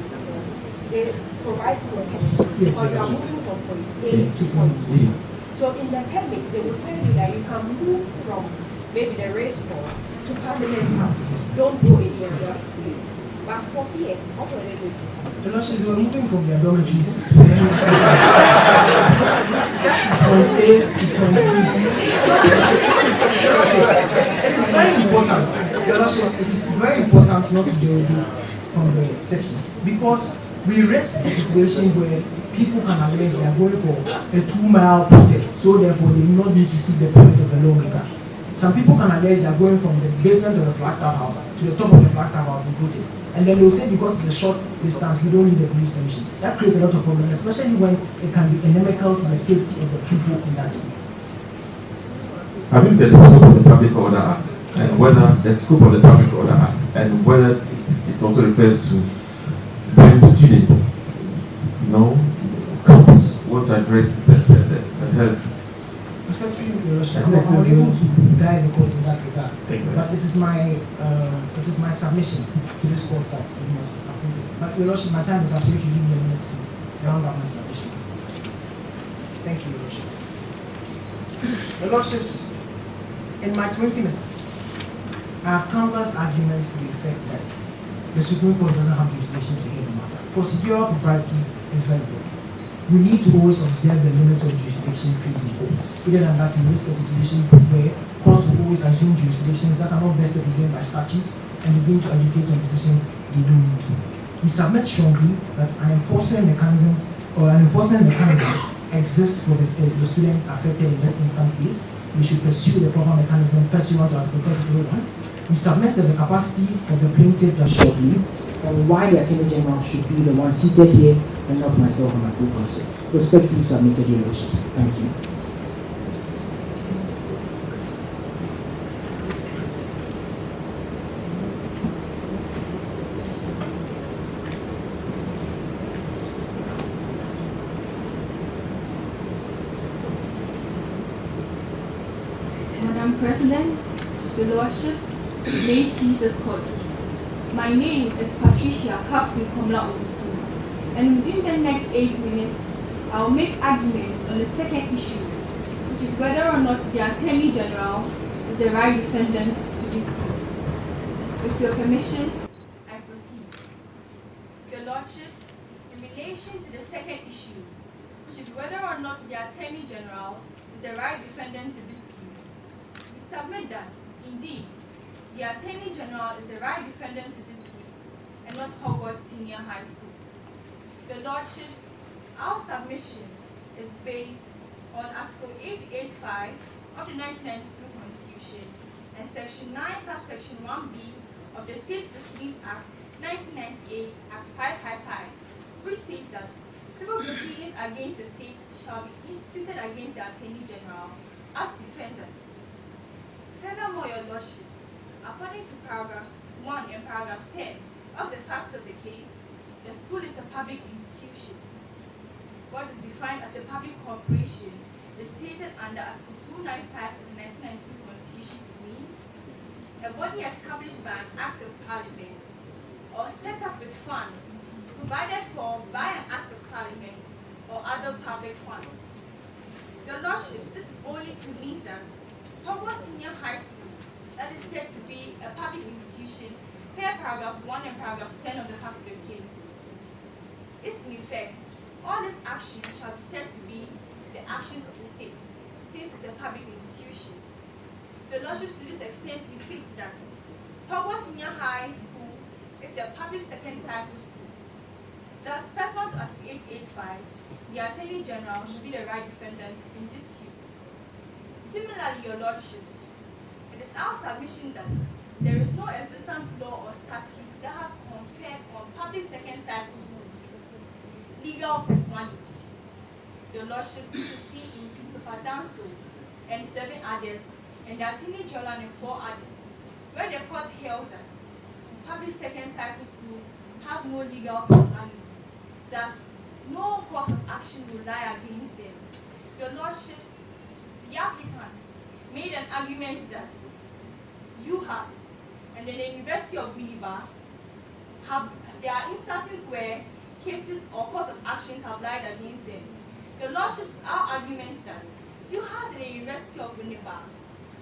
they provide protection. Yes, Or you are moving from point A to point B. So in the permit, they will tell you that you can move from maybe the race course to Parliament House. Don't go any other place. But for here, what are they doing? The Lordship, they were moving from their dormitories. Point A to point B. It is very important. Your Lordship, it is very important not to derogate from the section because we risk a situation where people can allege they are going for a 2 mile protest, so therefore they do not need to seek the permit of the lawmaker. Some people can allege they are going from the basement of the Flagstaff House to the top of the Flagstaff House in protest, and then they will say because it's a short distance, we don't need the police permission. That creates a lot of problems, especially when it can be inimical to the safety of the people in that school. Have you looked at the scope of the Public Order Act and whether the scope of the Public Order Act and whether it also refers to when students, campus want to address the health? Especially I'm unable to guide the court in that regard. Exactly. But it is my submission to this court that we must approve it. But Your Lordship, my time is up, so you should give me a minute to round up my submission. Thank you, Your Lordship. Your Lordships, in my 20 minutes, I have canvassed arguments to the effect that the Supreme Court doesn't have jurisdiction to hear the matter. Procedural propriety is very good. We need to always observe the limits of jurisdiction placed in courts. Other than that, we risk a situation where courts will always assume jurisdictions that are not vested in them by statutes and begin to adjudicate on decisions they don't need to. We submit strongly that an enforcement mechanism exists for the students affected in this instance case. We should pursue the proper mechanism pursuant to Article 33(1). We submit that the capacity of the plaintiff that shortly, and why the Attorney General should be the one seated here and not myself and my co-counsel. Respectfully submitted, Your Lordships. Thank you. Madam President, Your Lordships, may it please the court. My name is Patricia Kafri Komla Owusu, and within the next 8 minutes, I'll make arguments on the second issue, which is whether or not the Attorney General is the right defendant to this suit. With your permission, I proceed. Your Lordships, in relation to the second issue, which is whether or not the Attorney General is the right defendant to this suit, we submit that, indeed, the Attorney General is the right defendant to this suit, and not Hogwarts Senior High School. Your Lordships, our submission is based on Article 885 of the 1992 Constitution and Section 9, subsection 1b of the State Proceedings Act 1998, Act 555, which states that civil proceedings against the state shall be instituted against the Attorney General as defendant. Furthermore, Your Lordship, according to paragraphs 1 and paragraph 10 of the facts of the case, the school is a public institution. What is defined as a public corporation is stated under Article 295 of the 1992 Constitution to mean a body established by an Act of Parliament or set up with funds provided for by an Act of Parliament or other public funds. Your Lordship, this is only to mean that Hogwarts Senior High School, that is said to be a public institution, per paragraph 1 and paragraph 10 of the fact of the case, is in effect, all these actions shall be said to be the actions of the state, since it's a public institution. The Lordship to this extent we state that Hogwarts Senior High School is a public second cycle school. Thus, pursuant to Article 885, the Attorney General should be the right defendant in this suit. Similarly, Your Lordship, it is our submission that there is no existent law or statute that has conferred on public second cycle schools legal personality. Your Lordship, you see in Christopher Danso and 7 others, and the Attorney General and 4 others, where the court held that public second cycle schools have no legal personality. Thus, no cause of action will lie against them. Your Lordship, the applicants made an argument that UHAS and then the University of Winneba there are instances where cases or cause of actions have lied against them. Your Lordships, our argument that UHAS and the University of Winneba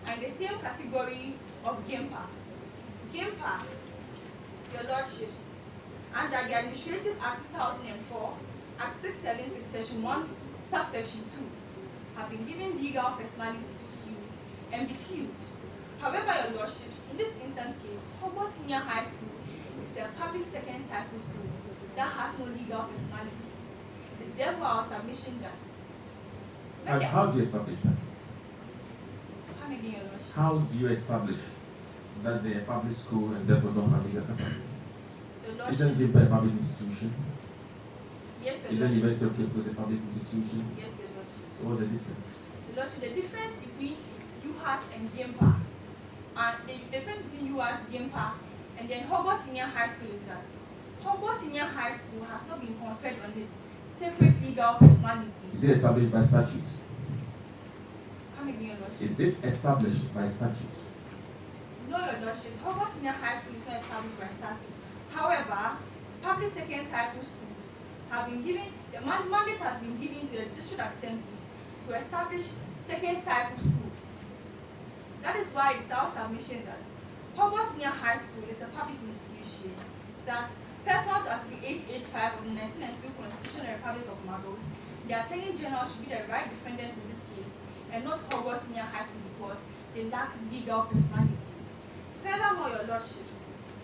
are in the same category of GIMPA. GIMPA, Your Lordships, under the Administrative Act 2004, Act 676, Section 1, Subsection 2, have been given legal personality to sue and be sued. However, Your Lordship, in this instance case, Hogwarts Senior High School is a public second cycle school that has no legal personality. It is therefore our submission that. And how do you establish that? Come again, Your Lordship. How do you establish that they are public school and therefore don't have legal capacity? Isn't GIMPA a public institution? Yes, Your Isn't Lordship. University of Cape a public institution? Yes, Your Lordship. So what's the difference? Your Lordship, the difference between UHAS and GIMPA, and the difference between UHAS, GIMPA, and then Hogwarts Senior High School is that Hogwarts Senior High School has not been conferred on its separate legal personality. Is it established by statute? Come again, Your Lordship. Is it established by statute? No, Your Lordship. Hogwarts Senior High School is not established by statute. However, public second cycle schools have been given, the mandate has been given to the district assemblies to establish second cycle schools. That is why it's our submission that Hogwarts Senior High School is a public institution. Thus, pursuant to Article 885 of the 1992 Constitution of the Republic of Magos, the Attorney General should be the right defendant in this case, and not Hogwarts Senior High School because they lack legal personality. Furthermore, Your Lordship,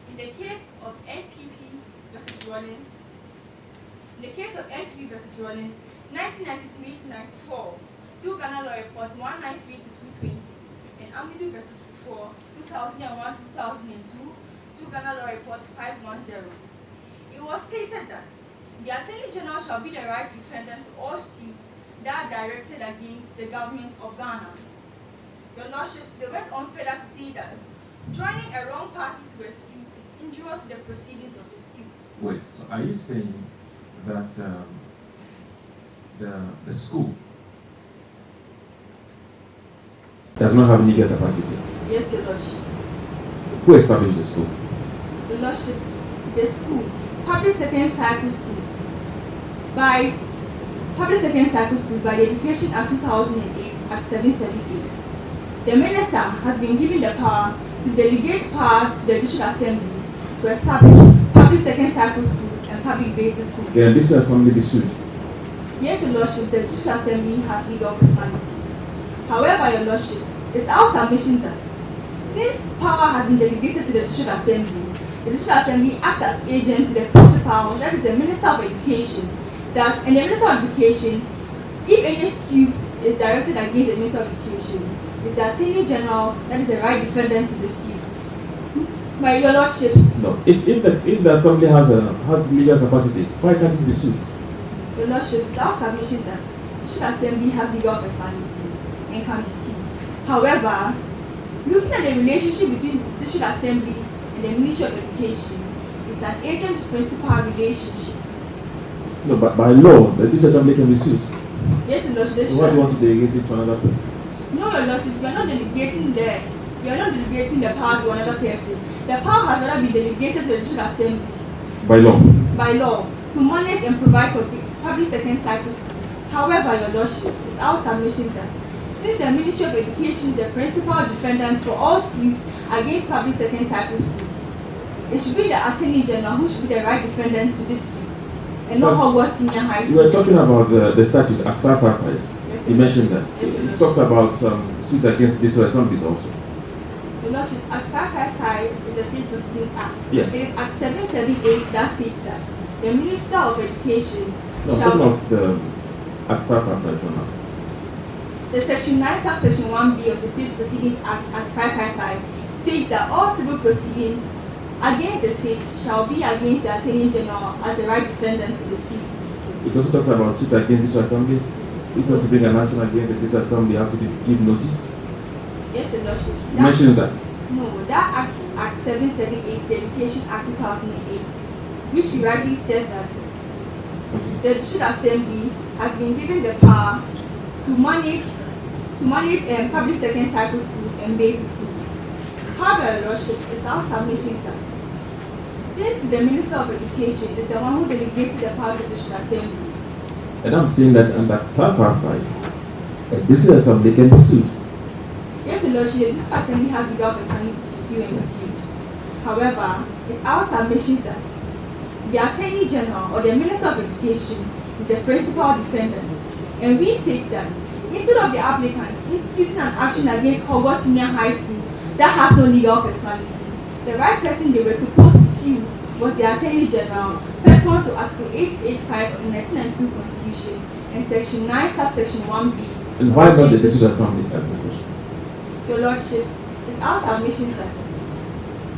in the case of NPP versus Rollins, 1993 to 94, 2 Ghana Law Report 193 to 220, and Amidu versus Kufuor 2001 to 2002, 2 Ghana Law Report 510. It was stated that the Attorney General shall be the right defendant to all suits that are directed against the government of Ghana. Your Lordship, they went on further to say that joining a wrong party to a suit is injurious to the proceedings of the suit. Wait, so are you saying that the school does not have legal capacity? Yes, Your Lordship. Who established the school? Your Lordship, the school, public second cycle schools, by the Education Act 2008, Act 778. The Minister has been given the power to delegate power to the district assemblies to establish public second cycle schools and public basic schools. Can this assembly be sued? Yes, Your Lordship, the district assembly has legal personality. However, Your Lordship, it's our submission that since power has been delegated to the district assembly acts as agent to the principal, that is the Minister of Education. Thus, and the Minister of Education, if any suit is directed against the Minister of Education, is the Attorney General that is the right defendant to the suit. By Your Lordship. No. If the assembly has legal capacity, why can't it be sued? Your Lordship, it's our submission that the district assembly has legal personality and can be sued. However, looking at the relationship between district assemblies and the Ministry of Education, it's is an agent-principal relationship. No, but by law, the district assembly can be sued. Yes, Your Lordship. So why do you want to delegate it to another person? No, Your Lordship, we are not delegating the power to another person. The power has rather been delegated to the district assemblies. By law? By law, to manage and provide for public second cycle schools. However, Your Lordship, it's our submission that since the Ministry of Education is the principal defendant for all suits against public second cycle schools, it should be the Attorney General who should be the right defendant to this suit, and not Hogwarts Senior High School. You were talking about the statute, Act 555. Yes, You mentioned that. Yes, It talks about suit against these assemblies also. Your Lordship, Act 555 is the State Proceedings Act. Yes. It is Act 778 that states that the Minister of Education No, I'm talking of the Act 555 for now. The Section 9 subsection 1B of the State Proceedings Act, Act 555, states that all civil proceedings against the state shall be against the Attorney General as the right defendant to the suit. It also talks about suit against district assemblies. If you want to bring an action against a district assembly, you have to give notice. Yes, Your Lordship. It mentions that. No, that act is Act 778, the Education Act 2008, which we rightly said that the district assembly has been given the power to manage public second cycle schools and basic schools. However, Your Lordship, it's our submission that since the Minister of Education is the one who delegated the power to the district assembly. And I'm saying that under 555, a district assembly can be sued. Yes, Your Lordship, the district assembly has legal personality to sue and be sued. However, it's our submission that the Attorney General or the Minister of Education is the principal defendant. And we state that instead of the applicant instituting an action against Hogwarts Senior High School that has no legal personality, the right person they were supposed to sue was the Attorney General, pursuant to Article 885 of the 1992 Constitution and Section 9 subsection 1B. And why not the district assembly? That's the question. Your Lordship, it's our submission that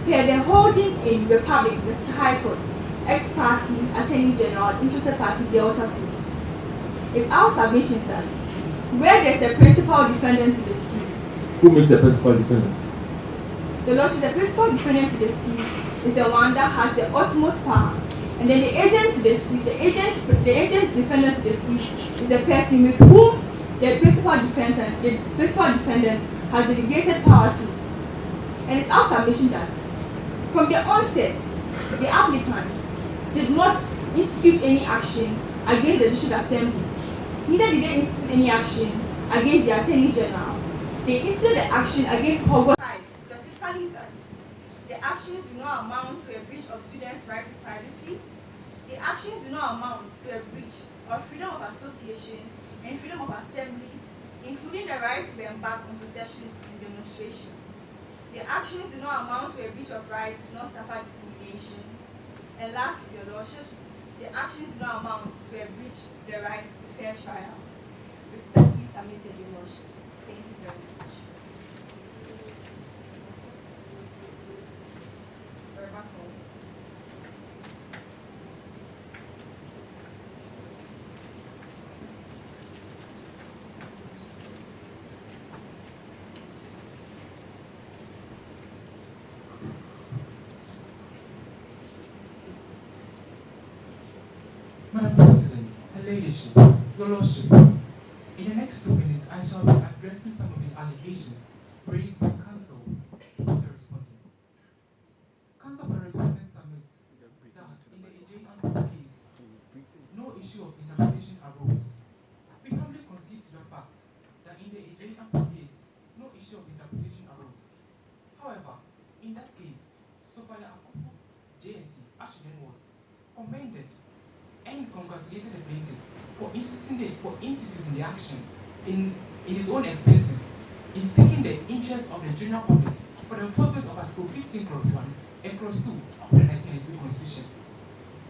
per the holding in Republic vs. High Court, ex-party, Attorney General, interested party, Delta Foods. It's our submission that where there's a principal defendant to the suit. Who makes a principal defendant? The Lordship, the principal defendant to the suit is the one that has the utmost power. And then the agent to the suit, the agent defendant to the suit is the person with whom the principal defendant has delegated power to. And it's our submission that from the onset, the applicants did not institute any action against the district assembly. Neither did they institute any action against the Attorney General. They instituted the action against Hogwarts, specifically that the actions do not amount to a breach of students' right to privacy. The actions do not amount to a breach of freedom of association and freedom of assembly, including the right to embark on processions and demonstrations. The actions do not amount to a breach of rights to not suffer discrimination. And lastly, Your Lordship, the actions do not amount to a breach of the right to fair trial. Respectfully submitted, Your Lordship. Thank you very much. Madam President, Her Ladyship, Your Lordship, in the next 2 minutes, I shall be addressing some of the allegations raised by counsel for the respondent. Counsel for the respondent submits that in the AJ case, no issue of interpretation arose. We humbly concede to the fact that in the AJ case, no issue of interpretation arose. However, in that case, Sophia Akufu, JSC, as she then was, commended and congratulated the plaintiff for instituting the action in his own expenses in seeking the interest of the general public for the enforcement of Article 15 Clause 1 and Clause 2 of the 1992 Constitution.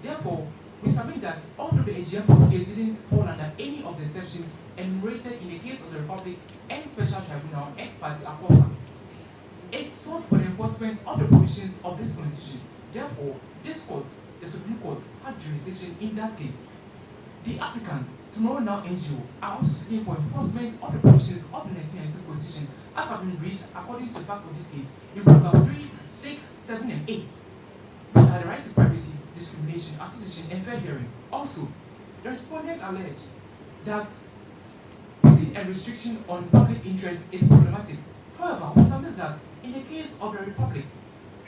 Therefore, we submit that although the AGM case didn't fall under any of the sections enumerated in the case of the Republic and Special Tribunal ex parte Akosa, it sought for the enforcement of the provisions of this Constitution. Therefore, this court, the Supreme Court, had jurisdiction in that case. The applicant, Tomorrow Now NGO, are also seeking for enforcement of the provisions of the 1992 Constitution as have been reached according to the fact of this case in paragraph 3, 6, 7, and 8, which are the right to privacy hearing. Also, the respondent alleged that putting a restriction on public interest is problematic. However, we submit that in the case of the Republic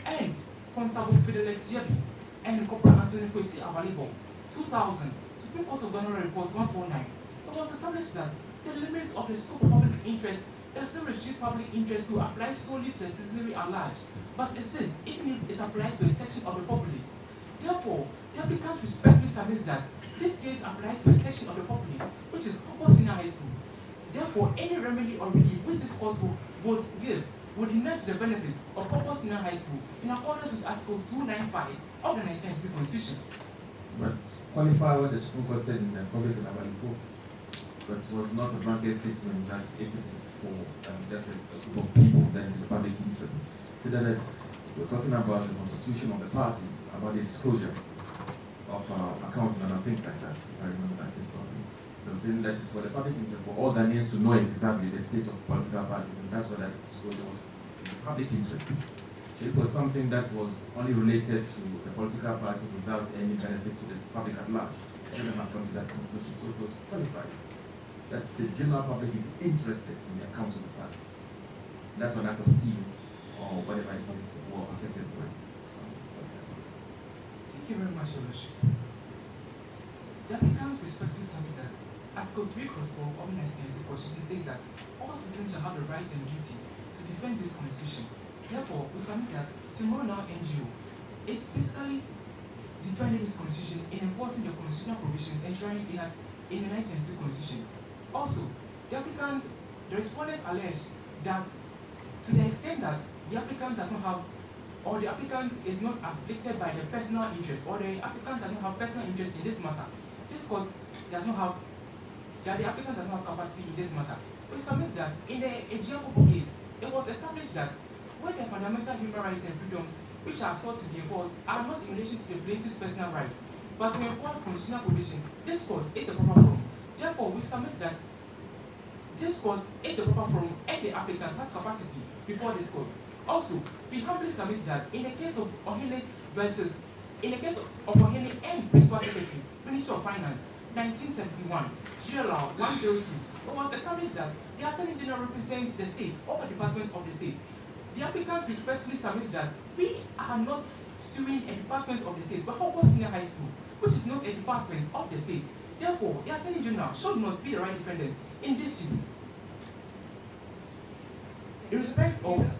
and Constable Fidelix Yebi and Corporal Anthony Kwesi Avalebo, 2000, Supreme Court of Ghana Report 149, it was established that the limits of the scope of public interest does not restrict public interest to apply solely to the citizenry at large, but exists even if it applies to a section of the populace. Therefore, the applicant respectfully submits that this case applies to a section of the populace, which is Hopper Senior High School. Therefore, any remedy or relief which this court would give would inure to the benefit of Hopper Senior High School in accordance with Article 295 of the 1992 Constitution. But qualify what the Supreme Court said in the public number 4, but it was not a blanket statement that if it's for just a group of people, then it is public interest. So that we're talking about the constitution of the party, about the disclosure of accounting and things like that, if I remember that is talking. They were saying that it's for the public interest, for all Ghanaians to know exactly the state of political parties, and that's what that disclosure was in the public interest. So it was something that was only related to the political party without any benefit to the public at large. They have come to that conclusion, so it was qualified that the general public is interested in the account of the party. And that's what act of stealing or whatever it is were affected with. So, thank you very much, Your Worship. The applicants respectfully submit that Article 3 Clause 4 of the 1992 Constitution says that all citizens shall have the right and duty to defend this Constitution. Therefore, we submit that Tomorrow Now NGO is basically defending this Constitution in enforcing the constitutional provisions enshrined in the 1992 Constitution. Also, the respondent alleged that to the extent that the applicant does not have, or the applicant is not afflicted by the personal interest, or the applicant does not have personal interest in this matter, this court does not have, that the applicant does not have capacity in this matter. We submit that in the GIMPA case, it was established that when the fundamental human rights and freedoms which are sought to be enforced are not in relation to the plaintiff's personal rights, but to enforce constitutional provision, this court is the proper forum. Therefore, we submit that this court is the proper forum and the applicant has capacity before this court. Also, we humbly submit that in the case of Ohene and Principal Secretary, Ministry of Finance, 1971, GLR 102, it was established that the Attorney General represents the state or departments of the state. The applicant respectfully submits that we are not suing a department of the state, but Hopper Senior High School, which is not a department of the state. Therefore, the Attorney General should not be the right defendant in this suit. In respect of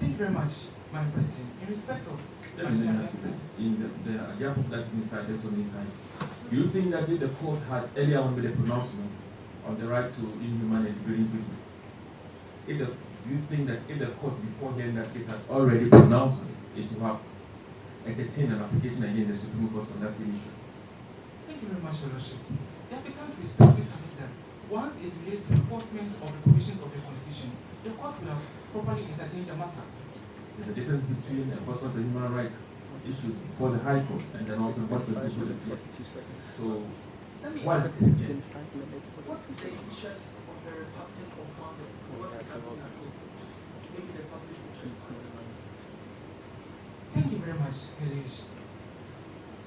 thank you very much, Madam President. In respect of let me ask you this. In the example that's been cited so many times, do you think that if the court had earlier on made a pronouncement on the right to inhuman and degrading treatment, do you think that if the court before hearing that case had already pronounced on it, it would have entertained an application against the Supreme Court on that same issue? Thank you very much, Your Lordship. The applicant respectfully submit that once it relates to enforcement of the provisions of the Constitution, the court will have properly entertained the matter. There's a difference between enforcement of human rights issues before the High Court and then also what will be the case. So, Let me what ask is you, what is the interest of the Republic of Congress? What is happening at all to make it a public interest? Thank you very much, Helish.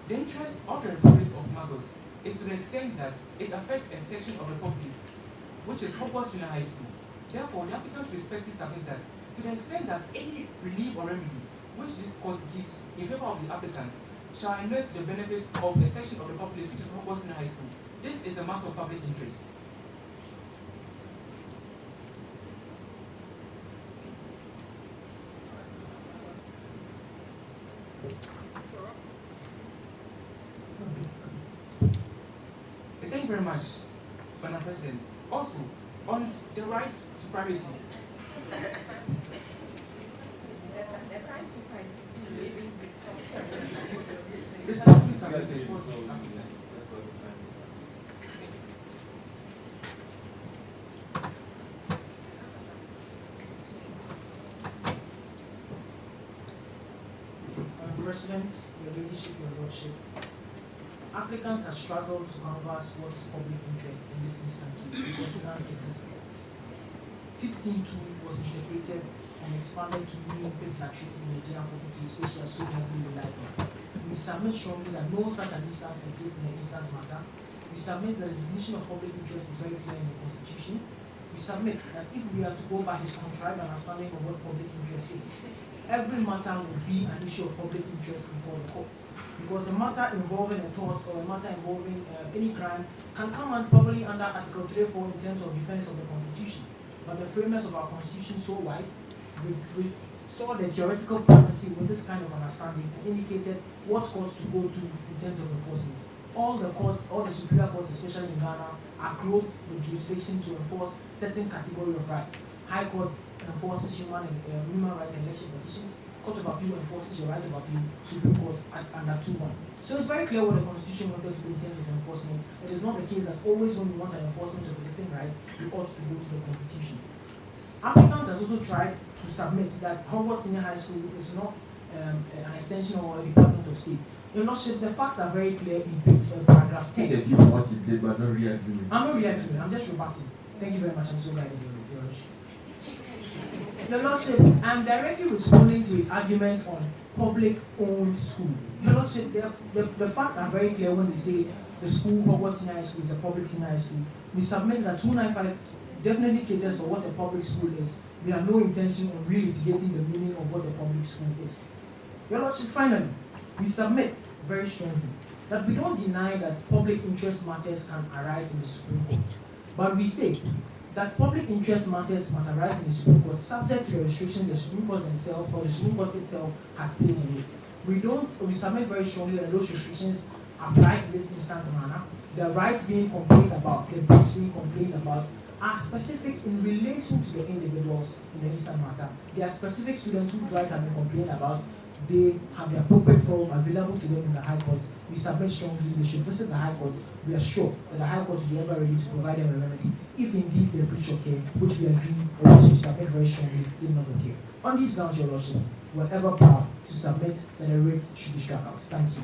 The interest of the Republic of Magos is to the extent that it affects a section of the populace, which is Hopper Senior High School. Therefore, the applicants respectfully submit that to the extent that any relief or remedy which this court gives in favor of the applicant shall inure to the benefit of a section of the populace, which is Hopper Senior High School. This is a matter of public interest. Thank you very much, Madam President. Also, on the right to privacy. Respectfully submitted. President, Your Ladyship, Your Lordship, applicant has struggled to canvass what is public interest in this instant case because none exists. 15.2 was interpreted and expanded to new basic treaties in the general properties which are so heavily relied on. We submit strongly that no such an instance exists in the instance matter. We submit that the definition of public interest is very clear in the Constitution. We submit that if we are to go by his contrived understanding of what public interest is, every matter would be an issue of public interest before the courts. Because a matter involving a tort or a matter involving any crime can come out probably under Article 34 in terms of defense of the Constitution. But the framers of our Constitution, so wise, we saw the theoretical primacy with this kind of understanding and indicated what courts to go to in terms of enforcement. All the courts, all the superior courts, especially in Ghana, are clothed with jurisdiction to enforce certain category of rights. High Court enforces human rights and election petitions. Court of Appeal enforces your right of appeal. Supreme Court under 2-1. So it's very clear what the Constitution wanted to do in terms of enforcement. It is not the case that always when you want an enforcement of a certain right, you ought to go to the Constitution. Applicant has also tried to submit that Hogwarts Senior High School is not an extension or a department of state. Your Lordship, the facts are very clear in paragraph 10. They give what you did, but not re-arguing. I'm not re-arguing, I'm just rebutting. Thank you very much, I'm so glad you did, Your Lordship. Your Lordship, I'm directly responding to his argument on public-owned school. Your Lordship, the facts are very clear when we say the school, Hogwarts Senior High School, is a public senior high school. We submit that 295 definitely caters for what a public school is. We have no intention of re-litigating the meaning of what a public school is. Your Lordship, finally, we submit very strongly that we don't deny that public interest matters can arise in the Supreme Court. But we say that public interest matters must arise in the Supreme Court subject to the restrictions the Supreme Court themselves or the Supreme Court itself has placed on it. We submit very strongly that those restrictions apply in this instant manner. The rights being complained about, the breach being complained about, are specific in relation to the individuals in the instant matter. There are specific students whose rights have been complained about. They have the appropriate forum available to them in the High Court. We submit strongly they should visit the High Court. We are sure that the High Court will be ever ready to provide them a remedy if indeed the breach occur, which we agree or which we submit very strongly did not occur. On these grounds, Your Lordship, we are ever proud to submit that the rate should be struck out. Thank you.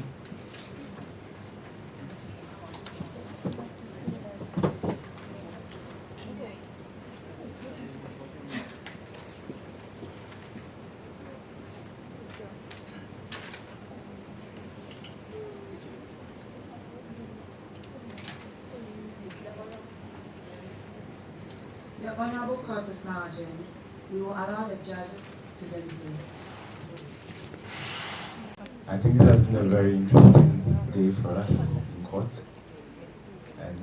The Honorable Court is now adjourned. We will allow the judges to deliberate. I think this has been a very interesting day for us in court. And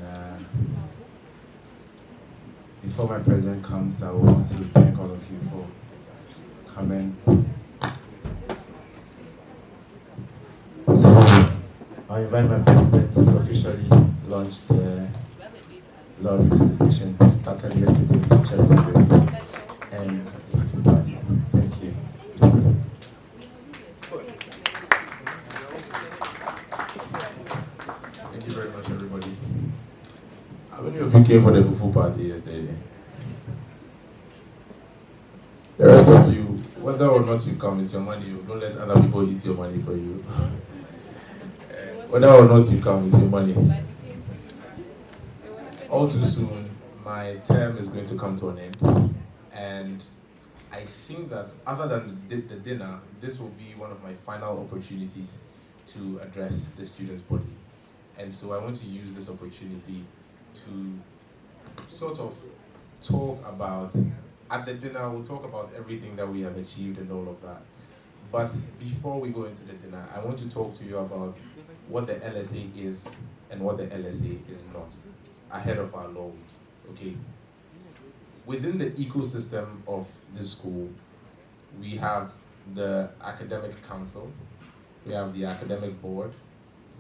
before my president comes, I want to thank all of you for coming. So I invite my president to officially launch the law resolution started yesterday with the church service and the party. Thank you, Mr. President. Thank you very much, everybody. How many of you came for the fufu party yesterday? The rest of you, whether or not you come, it's your money. Don't let other people eat your money for you. Whether or not you come, it's your money. All too soon, my term is going to come to an end. And I think that other than the dinner, this will be one of my final opportunities to address the students' body. And so I want to use this opportunity to sort of talk about, at the dinner, we'll talk about everything that we have achieved and all of that. But before we go into the dinner, I want to talk to you about what the LSA is and what the LSA is not, ahead of our law week, okay? Within the ecosystem of this school, we have the academic council, we have the academic board,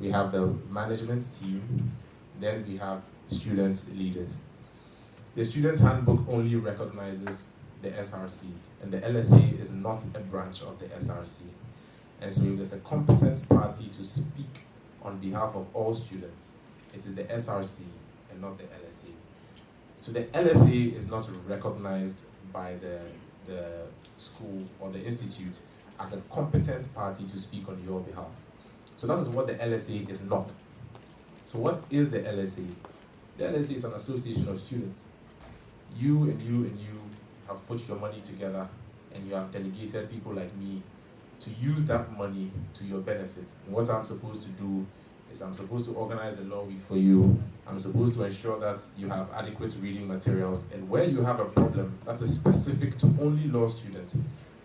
we have the management team, then we have student leaders. The student handbook only recognizes the SRC, and the LSA is not a branch of the SRC. And so if there's a competent party to speak on behalf of all students, it is the SRC and not the LSA. So the LSA is not recognized by the school or the institute as a competent party to speak on your behalf. So that is what the LSA is not. So what is the LSA? The LSA is an association of students. You and you and you have put your money together and you have delegated people like me to use that money to your benefit. And what I'm supposed to do is I'm supposed to organize a law week for you. I'm supposed to ensure that you have adequate reading materials, and where you have a problem that is specific to only law students,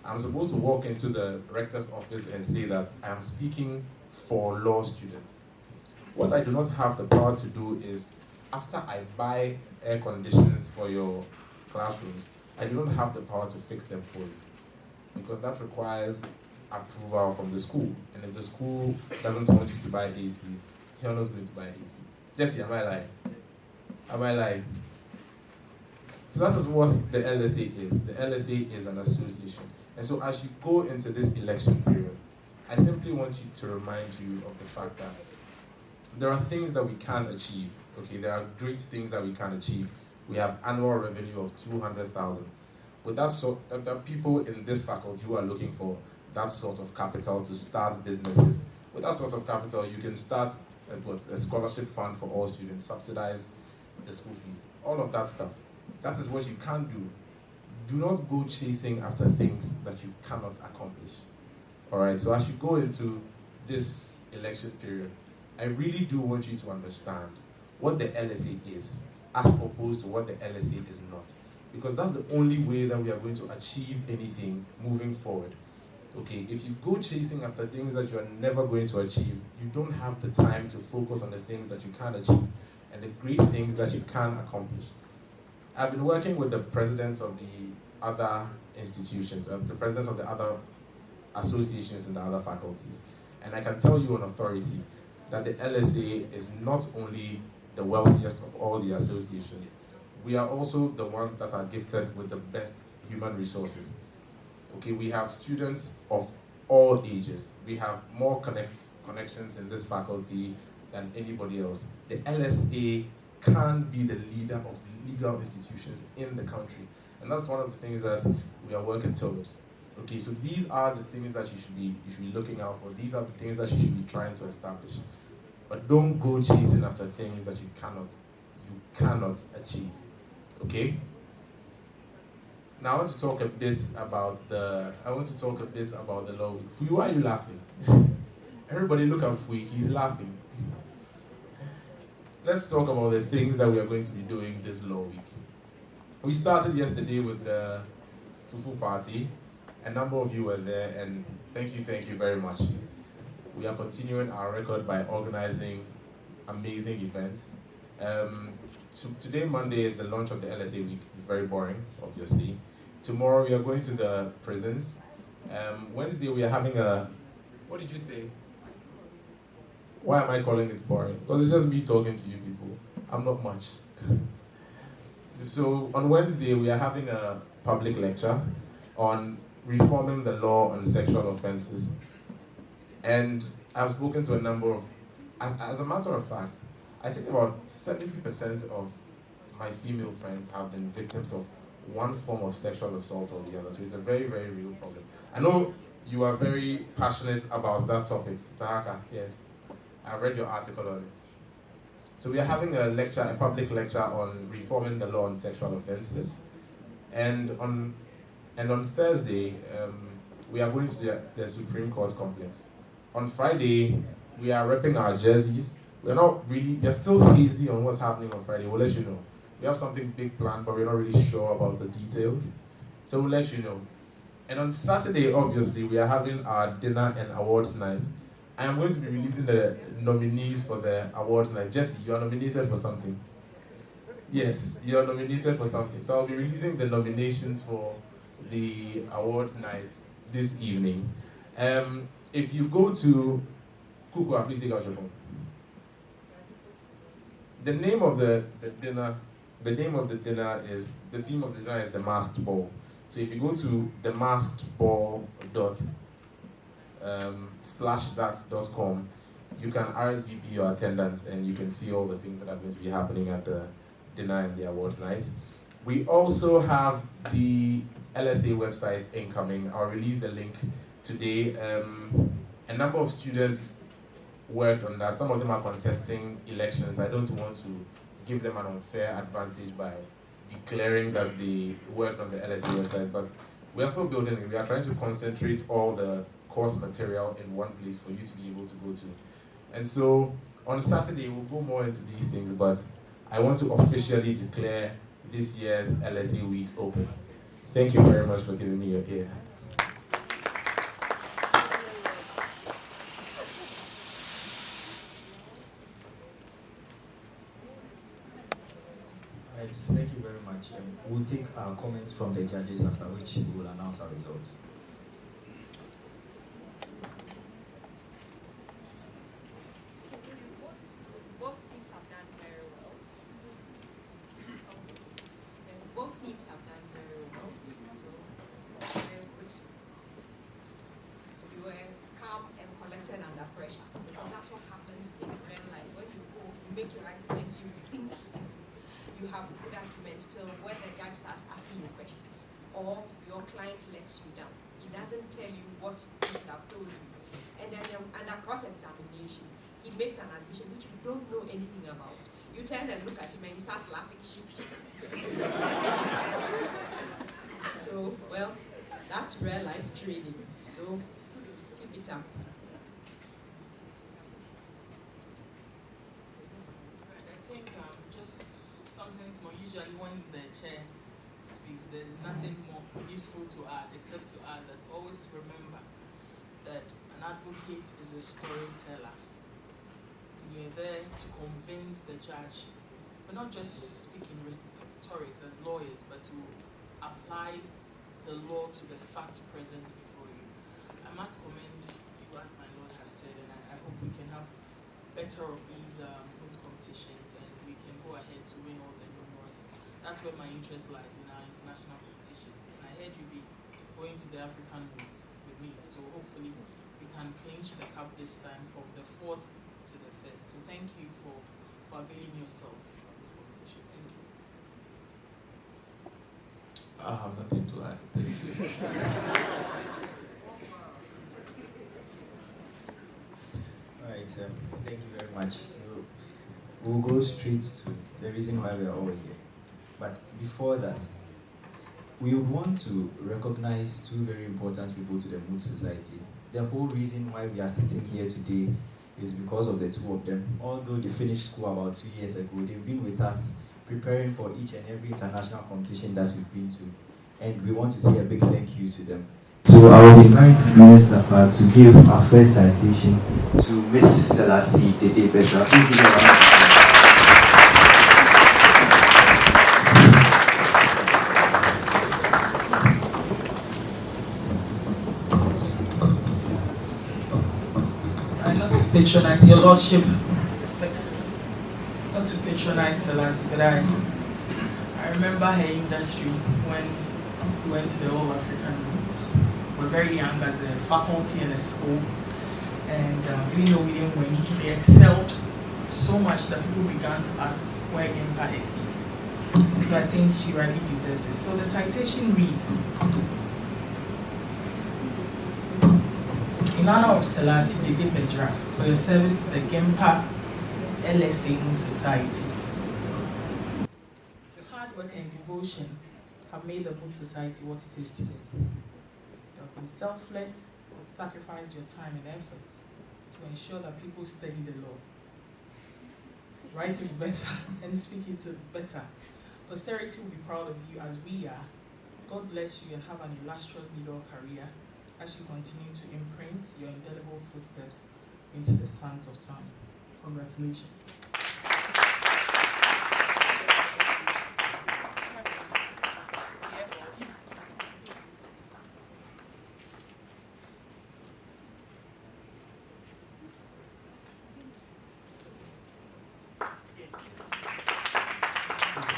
I'm supposed to walk into the rector's office and say that I am speaking for law students. What I do not have the power to do is, after I buy air conditioners for your classrooms, I do not have the power to fix them for you, because that requires approval from the school. And if the school doesn't want you to buy ACs, you're not going to buy ACs. Jesse, am I lying? Am I lying? So that is what the LSA is. The LSA is an association. And so as you go into this election period, I simply want you to remind you of the fact that there are things that we can achieve. Okay, there are great things that we can achieve. We have annual revenue of 200,000. But there are people in this faculty who are looking for that sort of capital to start businesses. With that sort of capital, you can start a scholarship fund for all students, subsidize the school fees, all of that stuff. That is what you can do. Do not go chasing after things that you cannot accomplish. All right, so as you go into this election period, I really do want you to understand what the LSA is, as opposed to what the LSA is not. Because that's the only way that we are going to achieve anything moving forward. Okay, if you go chasing after things that you are never going to achieve, you don't have the time to focus on the things that you can achieve and the great things that you can accomplish. I've been working with the presidents of the other institutions, the presidents of the other associations and the other faculties, and I can tell you on authority that the LSA is not only the wealthiest of all the associations, we are also the ones that are gifted with the best human resources. Okay, we have students of all ages. We have more connections in this faculty than anybody else. The LSA can be the leader of legal institutions in the country. And that's one of the things that we are working towards. Okay, so these are the things that you should be looking out for. These are the things that you should be trying to establish. But don't go chasing after things that you cannot achieve. Okay? Now I want to talk a bit about the law week. Fui, why are you laughing? Everybody look at Fui, he's laughing. Let's talk about the things that we are going to be doing this law week. We started yesterday with the Fufu party. A number of you were there, and thank you very much. We are continuing our record by organizing amazing events. Today, Monday, is the launch of the LSA week. It's very boring, obviously. Tomorrow, we are going to the prisons. Wednesday, we are having a... What did you say? Why am I calling it boring? Because it's just me talking to you people. I'm not much. So, on Wednesday, we are having a public lecture on reforming the law on sexual offenses. And I've spoken to a number of... As a matter of fact, I think about 70% of my female friends have been victims of one form of sexual assault or the other. So it's a very, very real problem. I know you are very passionate about that topic. Tahaka, yes. I read your article on it. So we are having a lecture, a public lecture on reforming the law on sexual offenses. And on Thursday, we are going to the Supreme Court complex. On Friday, we are repping our jerseys. We're still hazy on what's happening on Friday. We'll let you know. We have something big planned, but we're not really sure about the details. So we'll let you know. And on Saturday, obviously, we are having our dinner and awards night. I am going to be releasing the nominees for the awards night. Jesse, you are nominated for something. Yes, you are nominated for something. So I'll be releasing the nominations for the awards night this evening. If you go to Kukua, please take out your phone. The theme of the dinner is the masked ball. So if you go to themaskedball.splashthat.com, you can RSVP your attendance and you can see all the things that are going to be happening at the dinner and the awards night. We also have the LSA website incoming. I'll release the link today. A number of students worked on that. Some of them are contesting elections. I don't want to give them an unfair advantage by declaring that they worked on the LSA website, but We are still building it. We are trying to concentrate all the course material in one place for you to be able to go to. And so on Saturday, we'll go more into these things, but I want to officially declare this year's LSA week open. Thank you very much for giving me your ear. Right, thank you very much. We'll take our comments from the judges, after which we will announce our results. Both teams have done very well. Yes, both teams have done very well. So very good. You were calm and collected under pressure. Because that's what happens in real life. When you go, you make your arguments, you think you have good arguments till when the judge starts asking you questions or your client lets you down. He doesn't tell you what he should have told you. And then under cross-examination, he makes an admission which you don't know anything about. You turn and look at him and he starts laughing sheepishly. So, well, that's real life training. So, skip it up. I think just something small. Usually when the chair speaks, there's nothing more useful to add except to add that always remember that an advocate is a storyteller. You're there to convince the judge, but not just speaking rhetorics as lawyers, but to apply the law to the fact present before you. I must commend you, as my Lord has said, and I hope we can have better of these Moot competitions, and we can go ahead to win all the numerous. That's where my interest lies, in our international competitions. And I heard you be going to the African Moot with me, so hopefully we can clinch the cup this time from the 4th to the 1st. So thank you for availing yourself of this competition. Thank you. I have nothing to add. Thank you. Alright, thank you very much. So we'll go straight to the reason why we are all here. But before that, we would want to recognize two very important people to the Moot Society. The whole reason why we are sitting here today is because of the two of them. Although they finished school about 2 years ago, they've been with us preparing for each and every international competition that we've been to. And we want to say a big thank you to them. So I would invite Minister to give our first citation to Miss Selassie Dede Bedra. Please give her a round of applause. Patronize your lordship, respectfully. It's not to patronize Selassie, but I remember her industry when we went to the All African Meets. We were very young as a faculty in a school, and even though we didn't win, they excelled so much that people began to ask where GIMPA is. And so I think she rightly deserved this. So the citation reads, in honor of Selassie Dede Bedra, for your service to the GIMPA LSA Moot Society. Your hard work and devotion have made the Moot Society what it is today. You have been selfless, sacrificed your time and effort to ensure that people study the law, write it better, and speak it better. Posterity will be proud of you as we are. God bless you and have an illustrious legal career as you continue to imprint your indelible footsteps into the sands of time. Congratulations.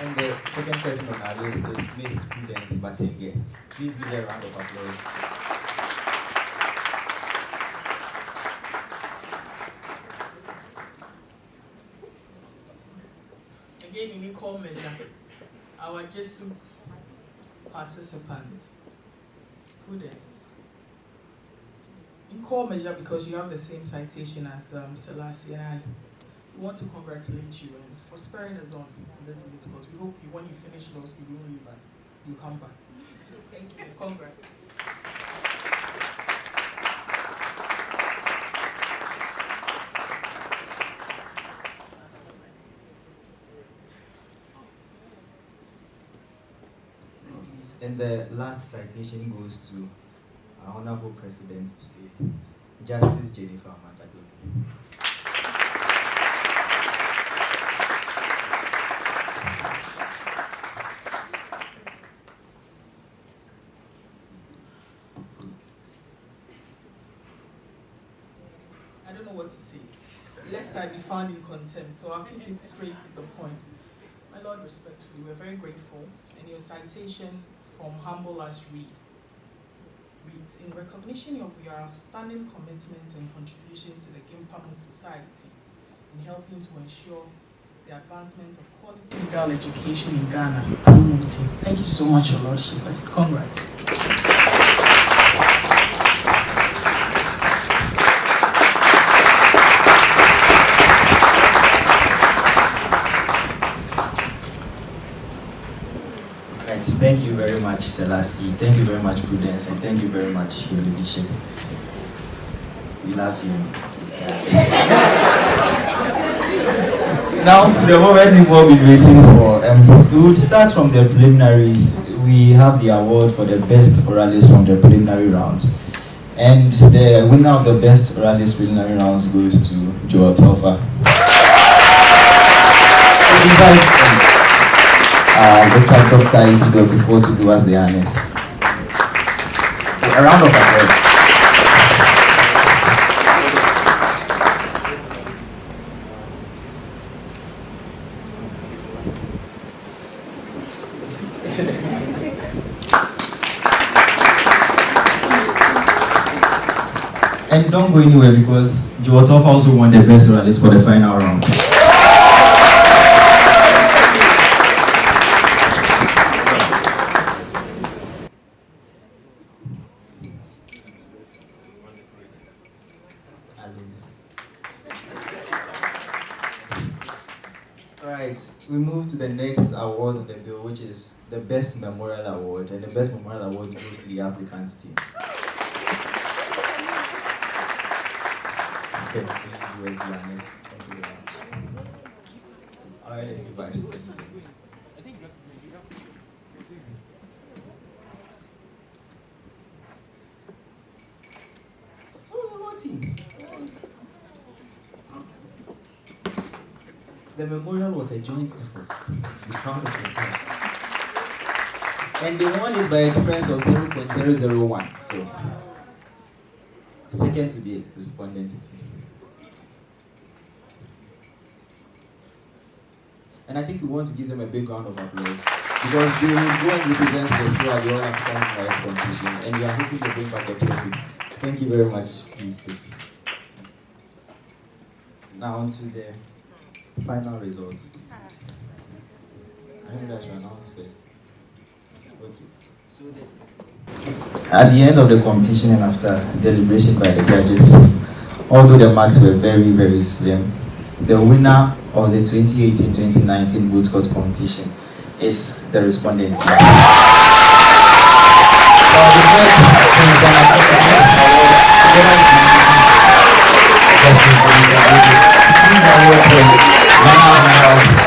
And the second person on our list is Miss Prudence Batenge. Please give her a round of applause. Again, in equal measure, our Jesu participant, Prudence. In equal measure, because you have the same citation as Selassie and I, we want to congratulate you and for sparing us on this Moot Court. We hope you, when you finish law school, you won't leave us. You come back. Thank you. Congrats. And the last citation goes to our Honorable President today, Justice Jennifer Amandadodo. I don't know what to say. Lest I be found in contempt, so I'll keep it straight to the point. My Lord, respectfully, we're very grateful, and your citation from humble as reads, in recognition of your outstanding commitments and contributions to the GIMPA Moot Society in helping to ensure the advancement of quality legal education in Ghana through mooting. Thank you so much, Your Lordship. Congrats. Thank you very much, Selassie. Thank you very much, Prudence, and thank you very much, Your Leadership. We love you. Now to the moment we've all been waiting for. We would start from the preliminaries. We have the award for the best oralist from the preliminary rounds. And the winner of the best oralist preliminary rounds goes to Joel Telfa. Dr. Isidore to do us the honors. A round of applause. And don't go anywhere because Joel Telfa also won the best oralist for the final round. We move to the next award on the bill, which is the Best Memorial Award, and the Best Memorial Award goes to the Applicant team. Okay, please do us the honors. Thank you very much. Our LSA Vice President. Oh, the team. The memorial was a joint effort. Be proud of yourselves. And they won it by a difference of 0.001. So, second to the respondent team. And I think we want to give them a big round of applause because they will go and represent the school at the All African Rights Competition, and we are hoping to bring back the trophy. Thank you very much. Please sit. Now on to the final results. I think I should announce first. Okay. So at the end of the competition and after deliberation by the judges, although the marks were very, very slim, the winner of the 2018-2019 Moot Court Competition is the respondent team.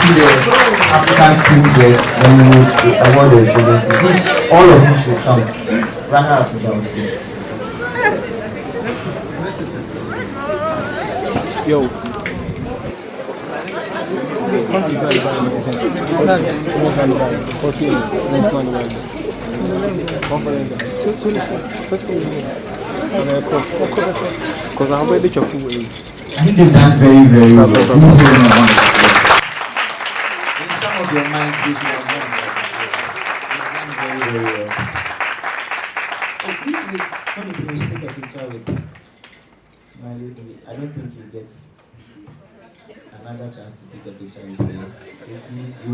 To the Applicant team first, then we will award the respondent team. Please, all of you should come. Runner up to down. Yo. I think they've done very, very well. Please give them a round of applause. In some of your minds, they should have done that. They've done very, very well. Oh, please wait. When you finish, take a picture with my lady. I don't think you'll get another chance to take a picture with me. So please go.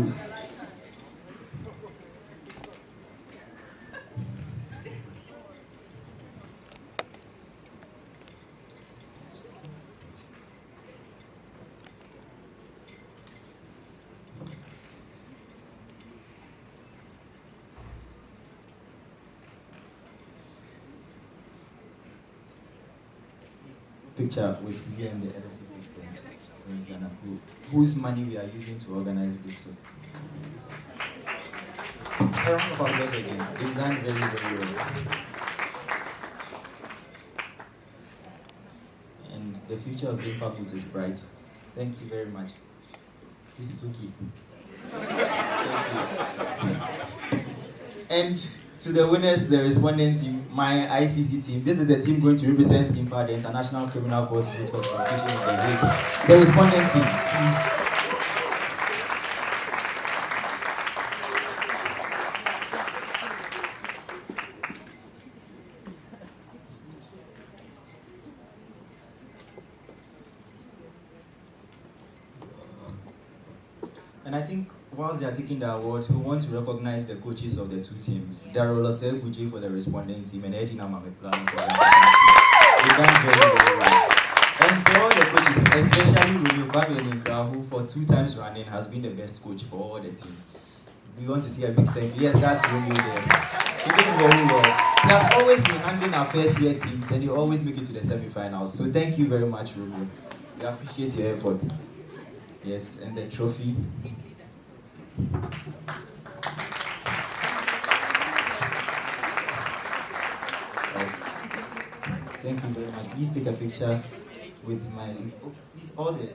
picture with you and the LSA president, Prince Ghana, whose money we are using to organize this. So, a round of applause again. They've done very, very well. And the future of GIMPA Moot is bright. Thank you very much. This is okay. Thank you. And to the winners, the respondent team, my ICC team. This is the team going to represent GIMPA, the International Criminal Court Moot Court Competition in The Hague. The respondent team, please. And I think whilst they are taking the awards, we want to recognize the coaches of the two teams, LSA Buji for the respondent team and Eddie Namameklan for the They've done very, very well. And for all the coaches, especially Romeo Babeningra, who for 2 times running has been the best coach for all the teams. We want to see a big thank you. Yes, that's Romeo there. He did very well. He has always been handling our first year teams and he always make it to the semi-finals. So thank you very much, Romeo. We appreciate your effort. Yes, and the trophy. Right. Thank you very much. Please take a picture with my. Please, all the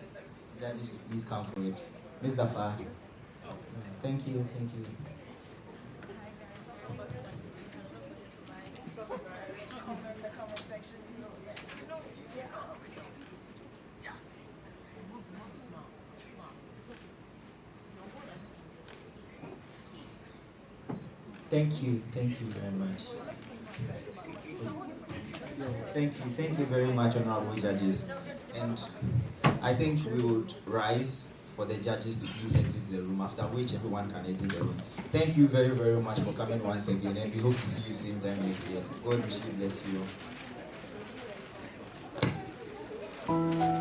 judges, please come for it. Mr. Pa. Thank you. Thank you. Thank you very much. Thank you very much, honorable judges. And I think we would rise for the judges to please exit the room, after which everyone can exit the room. Thank you very, very much for coming once again, and we hope to see you same time next year. God richly bless you.